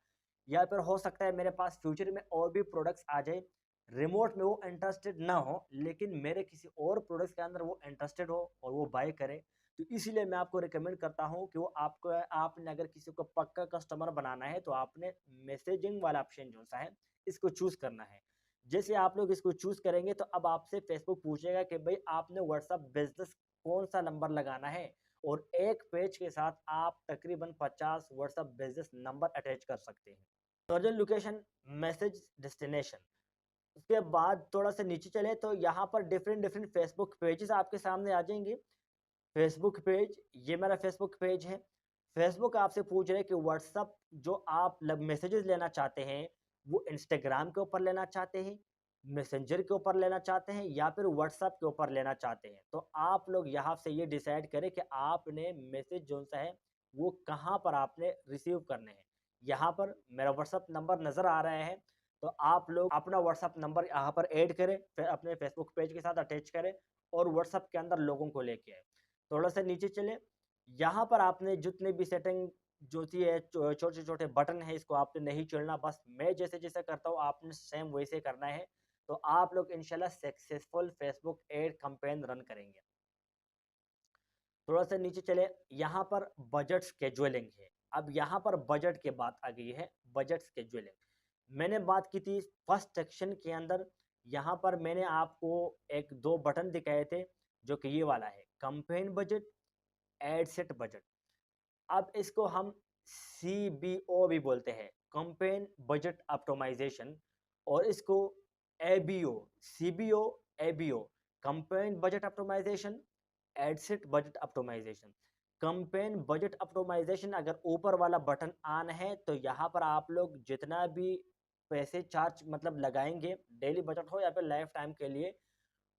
या फिर हो सकता है मेरे पास फ्यूचर में और भी प्रोडक्ट्स आ जाए, रिमोट में वो इंटरेस्टेड ना हो लेकिन मेरे किसी और प्रोडक्ट्स के अंदर वो इंटरेस्टेड हो और वो बाय करे। तो इसीलिए मैं आपको रिकमेंड करता हूँ कि वो आपको, आपने अगर किसी को पक्का कस्टमर बनाना है तो आपने मैसेजिंग वाला ऑप्शन जो सा है इसको चूज करना है। जैसे आप लोग इसको चूज करेंगे तो अब आपसे फेसबुक पूछेगा कि भाई आपने व्हाट्सएप बिजनेस कौन सा नंबर लगाना है, और एक पेज के साथ आप तकरीबन 50 व्हाट्सएप बिजनेस नंबर अटैच कर सकते हैं। Original location, message destination. उसके बाद थोड़ा सा नीचे चले तो यहाँ पर डिफरेंट डिफरेंट फेसबुक पेजेस आपके सामने आ जाएंगे। फेसबुक पेज, ये मेरा फेसबुक पेज है। फेसबुक आपसे पूछ रहे हैं कि व्हाट्सअप जो आप मैसेजेस लेना चाहते हैं वो इंस्टाग्राम के ऊपर लेना चाहते हैं, मैसेंजर के ऊपर लेना चाहते हैं, या फिर व्हाट्सअप के ऊपर लेना चाहते हैं। तो आप लोग यहाँ से ये डिसाइड करें कि आपने मैसेज जो सा है वो कहाँ पर आपने रिसीव करने हैं। यहाँ पर मेरा व्हाट्सअप नंबर नज़र आ रहा है, तो आप लोग अपना व्हाट्सअप नंबर यहाँ पर ऐड करें, फिर अपने फेसबुक पेज के साथ अटैच करें और व्हाट्सअप के अंदर लोगों को लेके आए। थोड़ा सा नीचे चले, यहाँ पर आपने जितने भी सेटिंग जो सी है, छोटे छोटे बटन है, इसको आपने नहीं चुनना, बस मैं जैसे जैसे करता हूँ आपने सेम वैसे करना है। तो आप लोग इंशाल्लाह successful Facebook ad campaign run करेंगे। थोड़ा सा नीचे चले, यहाँ पर बजट स्केजुअलिंग है। अब यहाँ पर बजट की बात आ गई है, बजट स्केजुअलिंग मैंने बात की थी फर्स्ट सेक्शन के अंदर। यहाँ पर मैंने आपको एक दो बटन दिखाए थे, जो कि ये वाला है campaign budget, ad set budget. अब इसको हम CBO भी बोलते हैं, कंपेन बजट ऑप्टिमाइजेशन, और इसको ABO, CBO, ABO, campaign budget optimization, ad set budget optimization. Campaign budget optimization अगर ऊपर वाला बटन ऑन है तो यहाँ पर आप लोग जितना भी पैसे चार्ज मतलब लगाएंगे, डेली बजट हो या फिर लाइफ टाइम के लिए,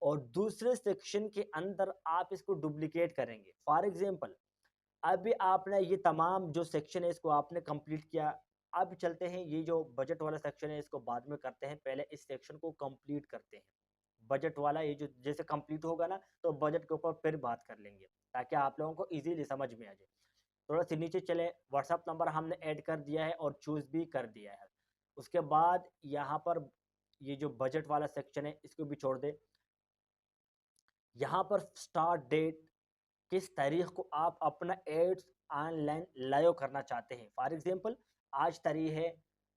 और दूसरे सेक्शन के अंदर आप इसको डुप्लीकेट करेंगे। फॉर एग्जांपल अभी आपने ये तमाम जो सेक्शन है इसको आपने कंप्लीट किया। अब चलते हैं ये जो बजट वाला सेक्शन है इसको बाद में करते हैं, पहले इस सेक्शन को कंप्लीट करते हैं। बजट वाला ये जो जैसे कंप्लीट होगा ना तो बजट के ऊपर फिर बात कर लेंगे, ताकि आप लोगों को इजीली समझ में आ जाए। थोड़ा सा नीचे चले, व्हाट्सएप नंबर हमने ऐड कर दिया है और चूज भी कर दिया है। उसके बाद यहाँ पर ये जो बजट वाला सेक्शन है इसको भी छोड़ दे। यहाँ पर स्टार्ट डेट, किस तारीख को आप अपना एड्स ऑनलाइन लाइव करना चाहते हैं। फॉर एग्जांपल आज तारीख है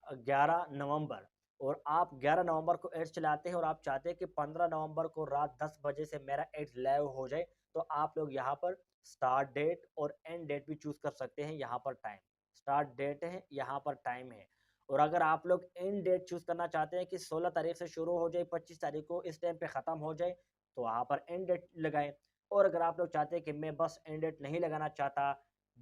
11 नवंबर, और आप 11 नवंबर को एड्स चलाते हैं और आप चाहते हैं कि 15 नवंबर को रात 10 बजे से मेरा एड्स लाइव हो जाए। तो आप लोग यहाँ पर स्टार्ट डेट और एंड डेट भी चूज कर सकते हैं। यहाँ पर टाइम स्टार्ट डेट है, यहाँ पर टाइम है। और अगर आप लोग एंड डेट चूज करना चाहते हैं कि 16 तारीख से शुरू हो जाए, 25 तारीख को इस टाइम पे ख़त्म हो जाए, तो वहाँ पर एंड डेट लगाएं। और अगर आप लोग चाहते हैं कि मैं बस एंड डेट नहीं लगाना चाहता,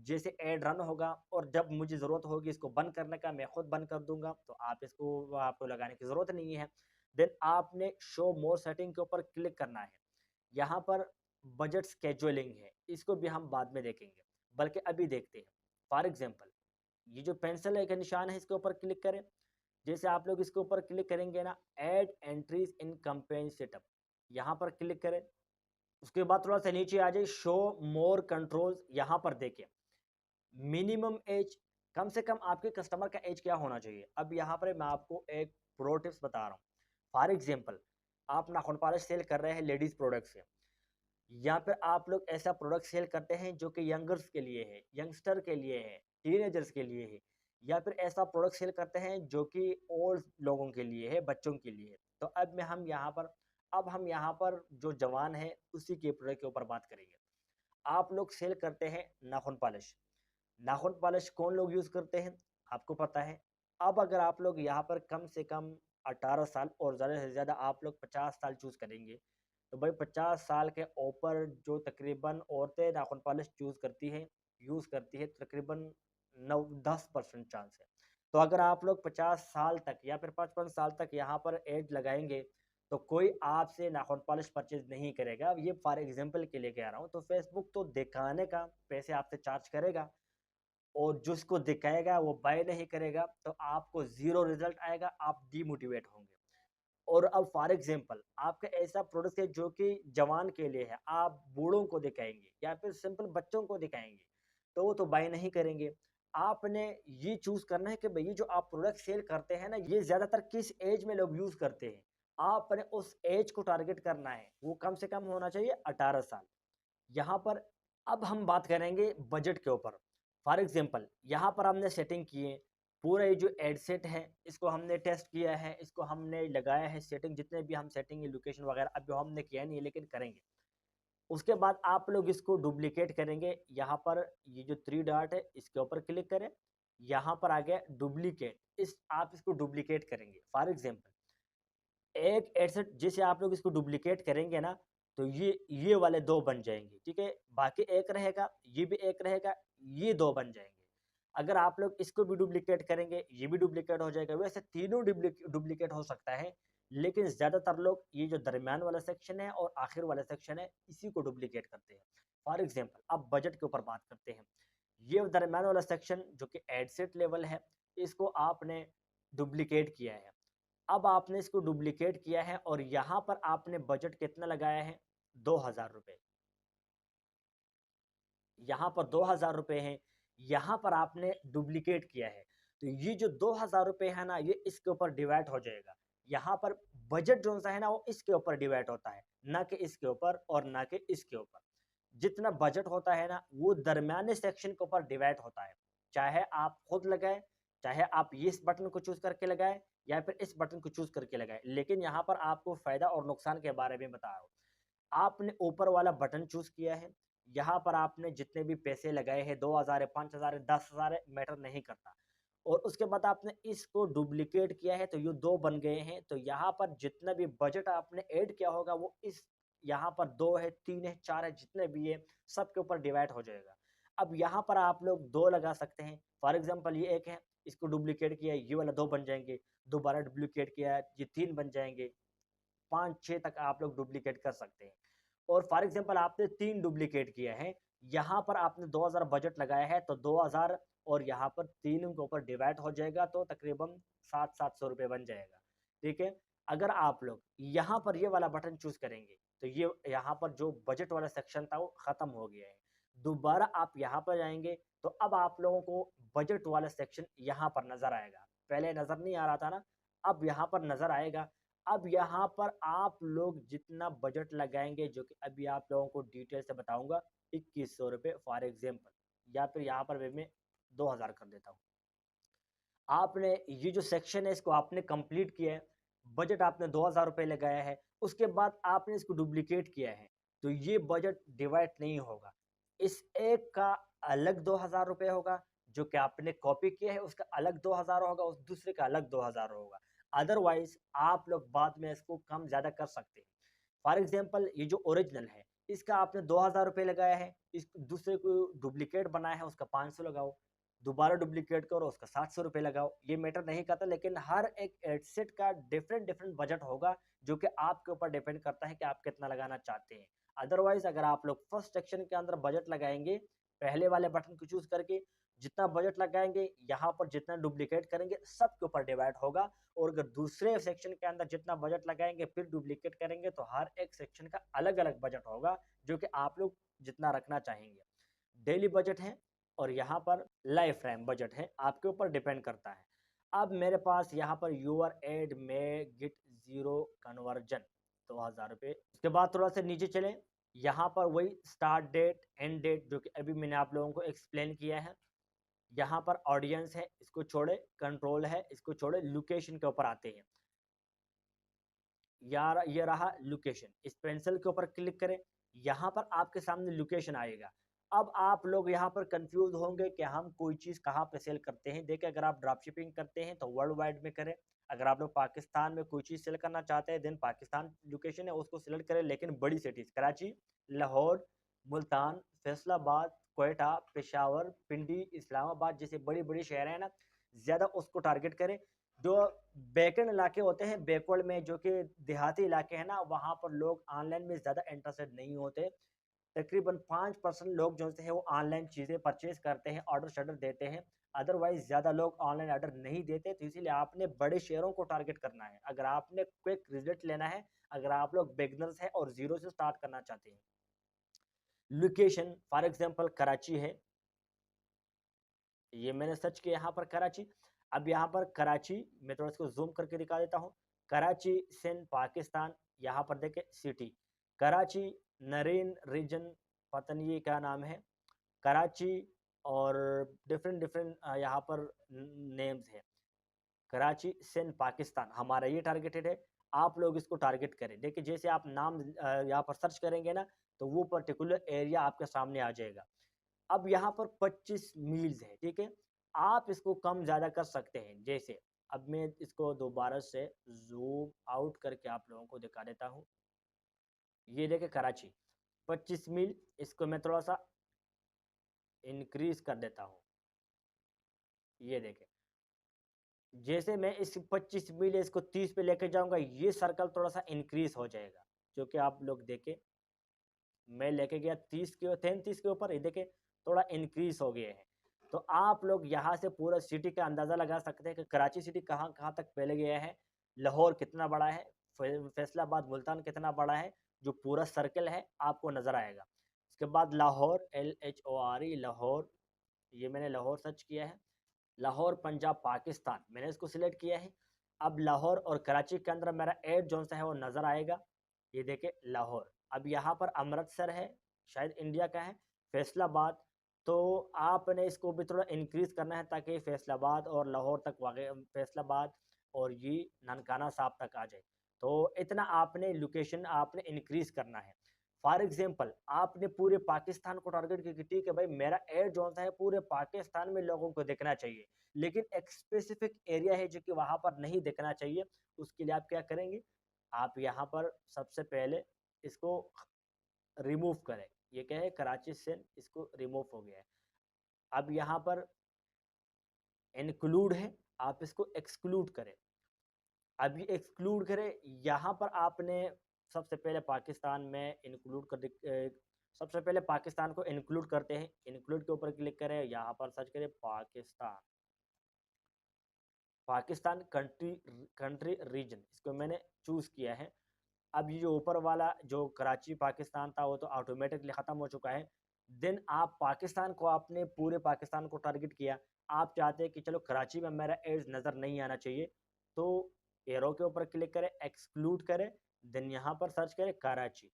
जैसे ऐड रन होगा और जब मुझे ज़रूरत होगी इसको बंद करने का मैं खुद बंद कर दूंगा, तो आप इसको आपको लगाने की ज़रूरत नहीं है। देन आपने शो मोर सेटिंग के ऊपर क्लिक करना है। यहाँ पर बजट स्केजुअलिंग है, इसको भी हम बाद में देखेंगे, बल्कि अभी देखते हैं। फॉर एग्जांपल ये जो पेंसिल है का निशान है, इसके ऊपर क्लिक करें। जैसे आप लोग इसके ऊपर क्लिक करेंगे ना, add entries in campaign setup, यहाँ पर क्लिक करें। उसके बाद थोड़ा सा नीचे आ जाए, शो मोर कंट्रोल्स, यहाँ पर देखें मिनिमम एज, कम से कम आपके कस्टमर का एज क्या होना चाहिए। अब यहाँ पर मैं आपको एक प्रो टिप्स बता रहा हूँ। फॉर एग्जांपल आप नाखून पॉलिश सेल कर रहे हैं लेडीज प्रोडक्ट्स है, या फिर आप लोग ऐसा प्रोडक्ट सेल करते हैं जो कि यंगर्स के लिए है, यंगस्टर के लिए है, टीनेजर्स के लिए है, या फिर ऐसा प्रोडक्ट सेल करते हैं जो कि ओल्ड लोगों के लिए है, बच्चों के लिए है। तो अब हम यहाँ पर जो जवान है उसी के प्रोडक्ट के ऊपर बात करेंगे। आप लोग सेल करते हैं नाखून पॉलिश, नाखून पॉलिश कौन लोग यूज़ करते हैं आपको पता है। अब अगर आप लोग यहाँ पर कम से कम 18 साल और ज़्यादा से ज़्यादा आप लोग 50 साल चूज़ करेंगे, तो भाई 50 साल के ऊपर जो तकरीबन औरतें नाखून पॉलिश यूज़ करती है तकरीबन 9-10% चांस है। तो अगर आप लोग 50 साल तक या फिर 55 साल तक यहाँ पर एज लगाएंगे, तो कोई आपसे नाखून पॉलिश परचेज नहीं करेगा। ये फॉर एग्जांपल के लिए कह रहा हूँ। तो फेसबुक तो दिखाने का पैसे आपसे चार्ज करेगा, और जिसको दिखाएगा वो बाय नहीं करेगा, तो आपको ज़ीरो रिजल्ट आएगा, आप डीमोटिवेट होंगे। और अब फॉर एग्जांपल आपका ऐसा प्रोडक्ट है जो कि जवान के लिए है, आप बूढ़ों को दिखाएँगे या फिर सिंपल बच्चों को दिखाएँगे, तो वो तो बाय नहीं करेंगे। आपने ये चूज़ करना है कि भई ये जो आप प्रोडक्ट सेल करते हैं ना, ये ज़्यादातर किस ऐज में लोग यूज़ करते हैं। आपने उस ऐज को टारगेट करना है, वो कम से कम होना चाहिए 18 साल। यहाँ पर अब हम बात करेंगे बजट के ऊपर। फॉर एग्जांपल यहाँ पर हमने सेटिंग किए, पूरा ये जो एड सेट है इसको हमने टेस्ट किया है, इसको हमने लगाया है सेटिंग, जितने भी हम सेटिंग लोकेशन वगैरह अभी हमने किया नहीं है लेकिन करेंगे। उसके बाद आप लोग इसको डुप्लीकेट करेंगे, यहाँ पर ये जो 3 डॉट है इसके ऊपर क्लिक करें, यहाँ पर आ गया डुप्लीकेट, इस आप इसको डुप्लीकेट करेंगे। फॉर एग्जांपल एक एडसेट जैसे आप लोग इसको डुप्लीकेट करेंगे ना, तो ये वाले 2 बन जाएँगे, ठीक है? बाकी 1 रहेगा, ये भी 1 रहेगा, ये 2 बन जाएँगे। अगर आप लोग इसको भी डुप्लीकेट करेंगे, ये भी डुप्लीकेट हो जाएगा। वैसे तीनों डुप्लीकेट हो सकता है, लेकिन ज़्यादातर लोग ये जो दरमियान वाला सेक्शन है और आखिर वाला सेक्शन है, इसी को डुप्लीकेट करते हैं। फॉर एग्ज़ाम्पल अब बजट के ऊपर बात करते हैं। ये दरमियान वाला सेक्शन जो कि एडसेट लेवल है, इसको आपने डुप्लीकेट किया है। अब आपने इसको डुप्लीकेट किया है और यहाँ पर आपने बजट कितना लगाया है? ₹2000। यहाँ पर ₹2000 हैं, यहाँ पर आपने डुप्लीकेट किया है। तो ये जो ₹2000 है ना, ये इसके ऊपर डिवाइड हो जाएगा। यहाँ पर बजट जो-सा है ना, वो इसके ऊपर डिवाइड होता है, ना कि इसके ऊपर और ना कि इसके ऊपर। जितना बजट होता है ना, वो दरमियाने सेक्शन के ऊपर डिवाइड होता है। चाहे आप खुद लगाएँ, चाहे आप ये इस बटन को चूज़ करके लगाएँ या फिर इस बटन को चूज़ करके लगाएँ। लेकिन यहाँ पर आपको फ़ायदा और नुकसान के बारे में बता रहा हूँ। आपने ऊपर वाला बटन चूज़ किया है, यहाँ पर आपने जितने भी पैसे लगाए हैं 2000 है, 5000 है, 10,000 है, मैटर नहीं करता। और उसके बाद आपने इसको डुप्लीकेट किया है तो ये 2 बन गए हैं, तो यहाँ पर जितना भी बजट आपने ऐड किया होगा वो इस यहाँ पर 2 है, 3 है, 4 है, जितने भी है सबके ऊपर डिवाइड हो जाएगा। अब यहाँ पर आप लोग 2 लगा सकते हैं, फॉर एग्ज़ाम्पल ये 1 है, इसको डुप्लीकेट किया है, ये वाला 2 बन जाएँगे, दोबारा डुप्लीकेट किया है, ये 3 बन जाएँगे, 5-6 तक आप लोग डुप्लीकेट कर सकते हैं। और फॉर एग्जांपल आपने 3 डुप्लीकेट किया है, यहाँ पर आपने 2000 बजट लगाया है तो 2000 और यहाँ पर तीनों के ऊपर डिवाइड हो जाएगा तो तकरीबन 700-700 बन जाएगा, ठीक है? अगर आप लोग यहाँ पर ये वाला बटन चूज़ करेंगे, तो ये यहाँ पर जो बजट वाला सेक्शन था वो खत्म हो गया है। दोबारा आप यहाँ पर जाएँगे तो अब आप लोगों को बजट वाला सेक्शन यहाँ पर नज़र आएगा। पहले नज़र नहीं आ रहा था ना, अब यहाँ पर नज़र आएगा। अब यहाँ पर आप लोग जितना बजट लगाएँगे, जो कि अभी आप लोगों को डिटेल से बताऊँगा, ₹2100 फॉर एग्ज़ाम्पल, या फिर यहाँ पर मैं 2000 कर देता हूँ। आपने ये जो सेक्शन है इसको आपने कंप्लीट किया है, बजट आपने ₹2000 लगाया है, उसके बाद आपने इसको डुप्लीकेट किया है, तो ये बजट डिवाइड नहीं होगा। इस एक का अलग ₹2000 होगा, जो कि आपने कॉपी किया है उसका अलग 2000 होगा, उस दूसरे का अलग 2000 होगा। अदरवाइज़ आप लोग बाद में इसको कम-ज़्यादा कर सकते हैं। फॉर एग्ज़ाम्पल ये जो ओरिजिनल है, इसका आपने 2000 रुपये लगाया है, इस दूसरे को डुप्लीकेट बनाया है उसका 500 लगाओ, दोबारा डुप्लीकेट करो उसका 700 रुपये लगाओ। ये मैटर नहीं करता, लेकिन हर एक एडसेट का डिफरेंट डिफरेंट बजट होगा, जो कि आपके ऊपर डिपेंड करता है कि आप कितना लगाना चाहते हैं। अदरवाइज अगर आप लोग फर्स्ट सेक्शन के अंदर बजट लगाएंगे, पहले वाले बटन को चूज करके जितना बजट लगाएंगे, यहाँ पर जितना डुप्लीकेट करेंगे सबके ऊपर डिवाइड होगा। और अगर दूसरे सेक्शन के अंदर जितना बजट लगाएंगे फिर डुप्लीकेट करेंगे, तो हर एक सेक्शन का अलग अलग बजट होगा, जो कि आप लोग जितना रखना चाहेंगे। डेली बजट है और यहाँ पर लाइफ टाइम बजट है, आपके ऊपर डिपेंड करता है। अब मेरे पास यहाँ पर यूआर एड में गिट जीरो कन्वर्जन 2000 रुपये। उसके बाद थोड़ा सा नीचे चले, यहाँ पर वही स्टार्ट डेट एंड डेट जो कि अभी मैंने आप लोगों को एक्सप्लेन किया है। यहाँ पर ऑडियंस है, इसको छोड़े, कंट्रोल है, इसको छोड़े, लोकेशन के ऊपर आते हैं। यार ये रहा लोकेशन, इस पेंसिल के ऊपर क्लिक करें, यहाँ पर आपके सामने लोकेशन आएगा। अब आप लोग यहाँ पर कंफ्यूज होंगे कि हम कोई चीज़ कहाँ पे सेल करते हैं। देखिए, अगर आप ड्रॉप शिपिंग करते हैं तो वर्ल्ड वाइड में करें। अगर आप लोग पाकिस्तान में कोई चीज़ सेल करना चाहते हैं, देन पाकिस्तान लोकेशन है उसको सिलेक्ट करें, लेकिन बड़ी सिटीज़ कराची, लाहौर, मुल्तान, फैसलाबाद, क्वेटा, पेशावर, पिंडी, इस्लामाबाद जैसे बड़ी बड़ी शहर हैं ना, ज़्यादा उसको टारगेट करें। जो बैकएंड इलाके होते हैं, बैकवर्ड में, जो कि देहाती इलाके हैं ना, वहाँ पर लोग ऑनलाइन में ज़्यादा इंटरेस्टेड नहीं होते। तकरीबन 5% लोग जो है वो ऑनलाइन चीज़ें परचेज करते हैं, ऑर्डर शर्डर देते हैं। अदरवाइज ज़्यादा लोग ऑनलाइन ऑर्डर नहीं देते, तो इसीलिए आपने बड़े शहरों को टारगेट करना है अगर आपने क्विक रिजल्ट लेना है, अगर आप लोग बिगनर्स हैं और जीरो से स्टार्ट करना चाहते हैं। लोकेशन फॉर एग्जांपल कराची है, ये मैंने सर्च किया यहाँ पर कराची। अब यहाँ पर कराची, मैं थोड़ा इसको जूम करके दिखा देता हूँ। कराची सिंध पाकिस्तान, यहाँ पर देखे सिटी कराची, नरीन रीजन, पता नहीं ये क्या नाम है, कराची, और डिफरेंट डिफरेंट यहाँ पर नेम्स है। कराची सिंध पाकिस्तान हमारा ये टारगेटेड है, आप लोग इसको टारगेट करें। देखिए, जैसे आप नाम यहाँ पर सर्च करेंगे ना, तो वो पर्टिकुलर एरिया आपके सामने आ जाएगा। अब यहाँ पर 25 मील्स है, ठीक है। आप इसको कम ज़्यादा कर सकते हैं। जैसे अब मैं इसको दोबारा से जूम आउट करके आप लोगों को दिखा देता हूँ। ये देखे कराची 25 मील, इसको मैं थोड़ा सा इंक्रीज कर देता हूँ। ये देखे, जैसे मैं इस 25 मील इसको 30 पे लेके जाऊंगा, ये सर्कल थोड़ा सा इंक्रीज हो जाएगा। जो कि आप लोग देखें, मैं लेके गया 30 के 33 के ऊपर, ये देखें थोड़ा इंक्रीज हो गया है। तो आप लोग यहाँ से पूरा सिटी का अंदाज़ा लगा सकते हैं कि कराची सिटी कहाँ कहाँ तक फैल गया है, लाहौर कितना बड़ा है, फैसलाबाद मुल्तान कितना बड़ा है। जो पूरा सर्कल है आपको नज़र आएगा। उसके बाद लाहौर, LHORE लाहौर, ये मैंने लाहौर सर्च किया है। लाहौर पंजाब पाकिस्तान मैंने इसको सिलेक्ट किया है। अब लाहौर और कराची के अंदर मेरा एड जोन सा है वो नज़र आएगा। ये देखे लाहौर। अब यहाँ पर अमृतसर है, शायद इंडिया का है, फैसलाबाद। तो आपने इसको भी थोड़ा इंक्रीज करना है ताकि फैसलाबाद और लाहौर तक वाक़ई, फैसलाबाद और ये ननकाना साहब तक आ जाए। तो इतना आपने लोकेशन आपने इंक्रीज करना है। फॉर एग्जांपल आपने पूरे पाकिस्तान को टारगेट किया कि ठीक है भाई, मेरा एड जो है पूरे पाकिस्तान में लोगों को देखना चाहिए, लेकिन एक स्पेसिफिक एरिया है जो कि वहाँ पर नहीं देखना चाहिए। उसके लिए आप क्या करेंगे, आप यहाँ पर सबसे पहले इसको रिमूव करें। ये क्या है, कराची से इसको रिमूव हो गया है। अब यहाँ पर इंक्लूड है, आप इसको एक्सक्लूड करें। अब ये एक्सक्लूड करें, यहाँ पर आपने सबसे पहले पाकिस्तान में इंक्लूड कर सबसे पहले पाकिस्तान को इंक्लूड करते हैं। इंक्लूड के ऊपर क्लिक करें, यहाँ पर सर्च करें Pakistan, Pakistan country, country reason, इसको मैंने चूज़ किया है। अब ये जो ऊपर वाला जो कराची पाकिस्तान था वो तो ऑटोमेटिकली ख़त्म हो चुका है। देन आप पाकिस्तान को, आपने पूरे पाकिस्तान को टारगेट किया। आप चाहते हैं कि चलो कराची में मेरा एड्स नज़र नहीं आना चाहिए, तो एरो के ऊपर क्लिक करें, एक्सक्लूड करें, देन यहाँ पर सर्च करें कराची।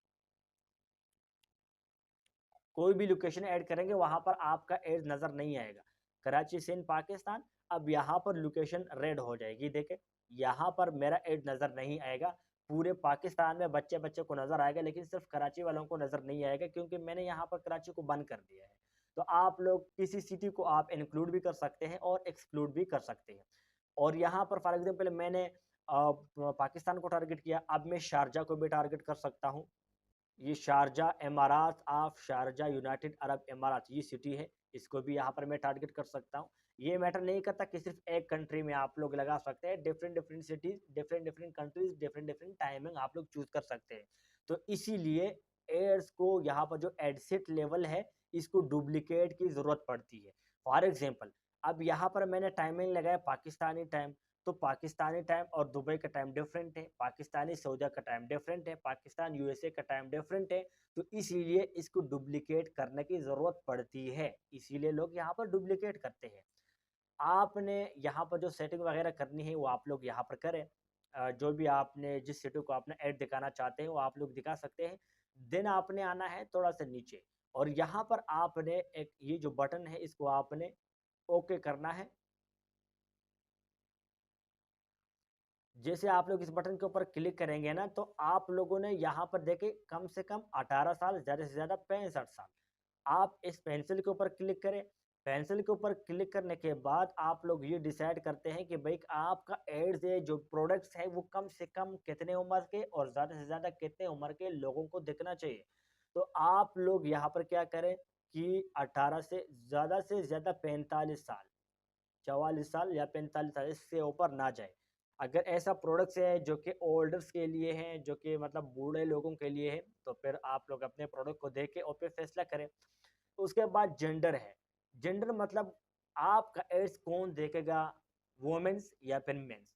कोई भी लोकेशन ऐड करेंगे वहाँ पर आपका एड्स नज़र नहीं आएगा। कराची सिंध पाकिस्तान, अब यहाँ पर लोकेशन रेड हो जाएगी। देखें, यहाँ पर मेरा एड नज़र नहीं आएगा। पूरे पाकिस्तान में बच्चे बच्चे को नज़र आएगा, लेकिन सिर्फ कराची वालों को नज़र नहीं आएगा, क्योंकि मैंने यहाँ पर कराची को बंद कर दिया है। तो आप लोग किसी सिटी को आप इंक्लूड भी कर सकते हैं और एक्सक्लूड भी कर सकते हैं। और यहाँ पर फॉर एग्जाम्पल मैंने पाकिस्तान को टारगेट किया, अब मैं शारजा को भी टारगेट कर सकता हूँ। ये शारजा इमारात ऑफ शारजा यूनाइटेड अरब इमारात ये सिटी है, इसको भी यहाँ पर मैं टारगेट कर सकता हूँ। ये मैटर नहीं करता कि सिर्फ एक कंट्री में आप लोग लगा सकते हैं, different different cities, different different countries, different different timing आप लोग चूज कर सकते हैं। तो इसीलिए एड्स को यहाँ पर जो एडसेट लेवल है इसको डुप्लीकेट की जरूरत पड़ती है। फॉर एग्जाम्पल अब यहाँ पर मैंने टाइमिंग लगाया पाकिस्तानी टाइम, तो पाकिस्तानी टाइम और दुबई का टाइम डिफरेंट है, पाकिस्तानी सऊदी का टाइम डिफरेंट है, पाकिस्तान यूएसए का टाइम डिफरेंट है। तो इसीलिए इसको डुप्लीकेट करने की ज़रूरत पड़ती है, इसीलिए लोग यहाँ पर डुप्लीकेट करते हैं। आपने यहाँ पर जो सेटिंग वगैरह करनी है वो आप लोग यहाँ पर करें। जो भी आपने जिस सिटी को आपने ऐड दिखाना चाहते हैं वो आप लोग दिखा सकते हैं। देन आपने आना है थोड़ा सा नीचे और यहाँ पर आपने एक ये जो बटन है इसको आपने ओके करना है। जैसे आप लोग इस बटन के ऊपर क्लिक करेंगे ना तो आप लोगों ने यहाँ पर देखे कम से कम 18 साल, ज़्यादा से ज़्यादा 65 साल। आप इस पेंसिल के ऊपर क्लिक करें। पेंसिल के ऊपर क्लिक करने के बाद आप लोग ये डिसाइड करते हैं कि भाई आपका एड्स है जो प्रोडक्ट्स है वो कम से कम कितने उम्र के और ज़्यादा से ज़्यादा कितने उम्र के लोगों को दिखना चाहिए। तो आप लोग यहाँ पर क्या करें कि 18 से ज़्यादा 45 साल, 44 साल या 45 साल इससे ऊपर ना जाए। अगर ऐसा प्रोडक्ट्स है जो कि ओल्डर्स के लिए हैं, जो कि मतलब बूढ़े लोगों के लिए है, तो फिर आप लोग अपने प्रोडक्ट को देख के और फिर फैसला करें। तो उसके बाद जेंडर है। जेंडर मतलब आपका एड्स कौन देखेगा, वुमेन्स या फिर मेंस।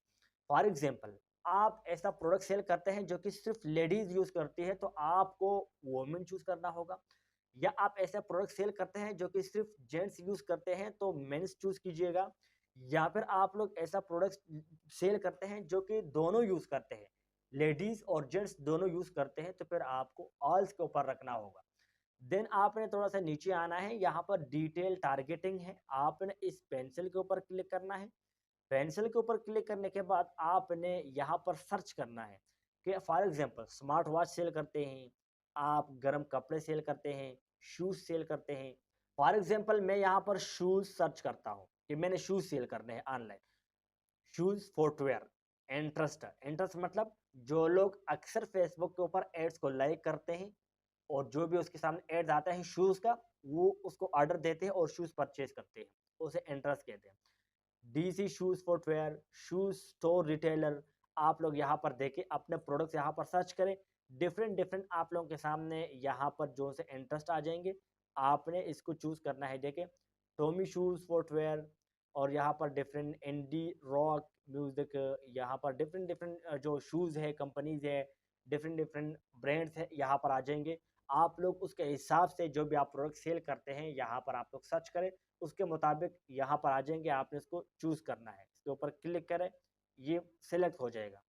फॉर एग्जांपल आप ऐसा प्रोडक्ट सेल करते हैं जो कि सिर्फ लेडीज यूज करती है तो आपको वुमेन चूज करना होगा। या आप ऐसा प्रोडक्ट सेल करते हैं जो कि सिर्फ जेंट्स यूज करते हैं तो मेंस चूज कीजिएगा। या फिर आप लोग ऐसा प्रोडक्ट सेल करते हैं जो कि दोनों यूज करते हैं, लेडीज और जेंट्स दोनों यूज करते हैं, तो फिर आपको ऑल्स के ऊपर रखना होगा। देन आपने थोड़ा सा नीचे आना है, यहाँ पर डिटेल टारगेटिंग है, आपने इस पेंसिल के ऊपर क्लिक करना है। पेंसिल के ऊपर क्लिक करने के बाद आपने यहाँ पर सर्च करना है कि for example smart watch sell करते हैं, आप गर्म कपड़े सेल करते हैं, शूज सेल करते हैं। फॉर एग्जांपल मैं यहाँ पर शूज सर्च करता हूँ कि मैंने शूज सेल करने हैं online, shoes footwear. Interest, interest मतलब जो लोग अक्सर फेसबुक के ऊपर एड्स को लाइक करते हैं और जो भी उसके सामने एड्स आता है शूज का वो उसको ऑर्डर देते हैं और शूज परचेज करते हैं, उसे इंटरेस्ट कहते हैं। DC shoes footwear, shoes store retailer. आप लोग यहाँ पर देखें अपने प्रोडक्ट्स यहाँ पर सर्च करें, डिफरेंट डिफरेंट आप लोगों के सामने यहाँ पर जो से इंटरेस्ट आ जाएंगे, आपने इसको चूज करना है। देखें टोमी शूज फुटवेयर और यहाँ पर डिफरेंट इंडी रॉक म्यूजिक, यहाँ पर डिफरेंट डिफरेंट जो शूज है कंपनीज है, डिफरेंट डिफरेंट ब्रांड्स है यहाँ पर आ जाएंगे। आप लोग उसके हिसाब से जो भी आप प्रोडक्ट सेल करते हैं यहाँ पर आप लोग सर्च करें, उसके मुताबिक यहाँ पर आ जाएंगे, आपने इसको चूज करना है, इसके ऊपर क्लिक करें, ये सिलेक्ट हो जाएगा।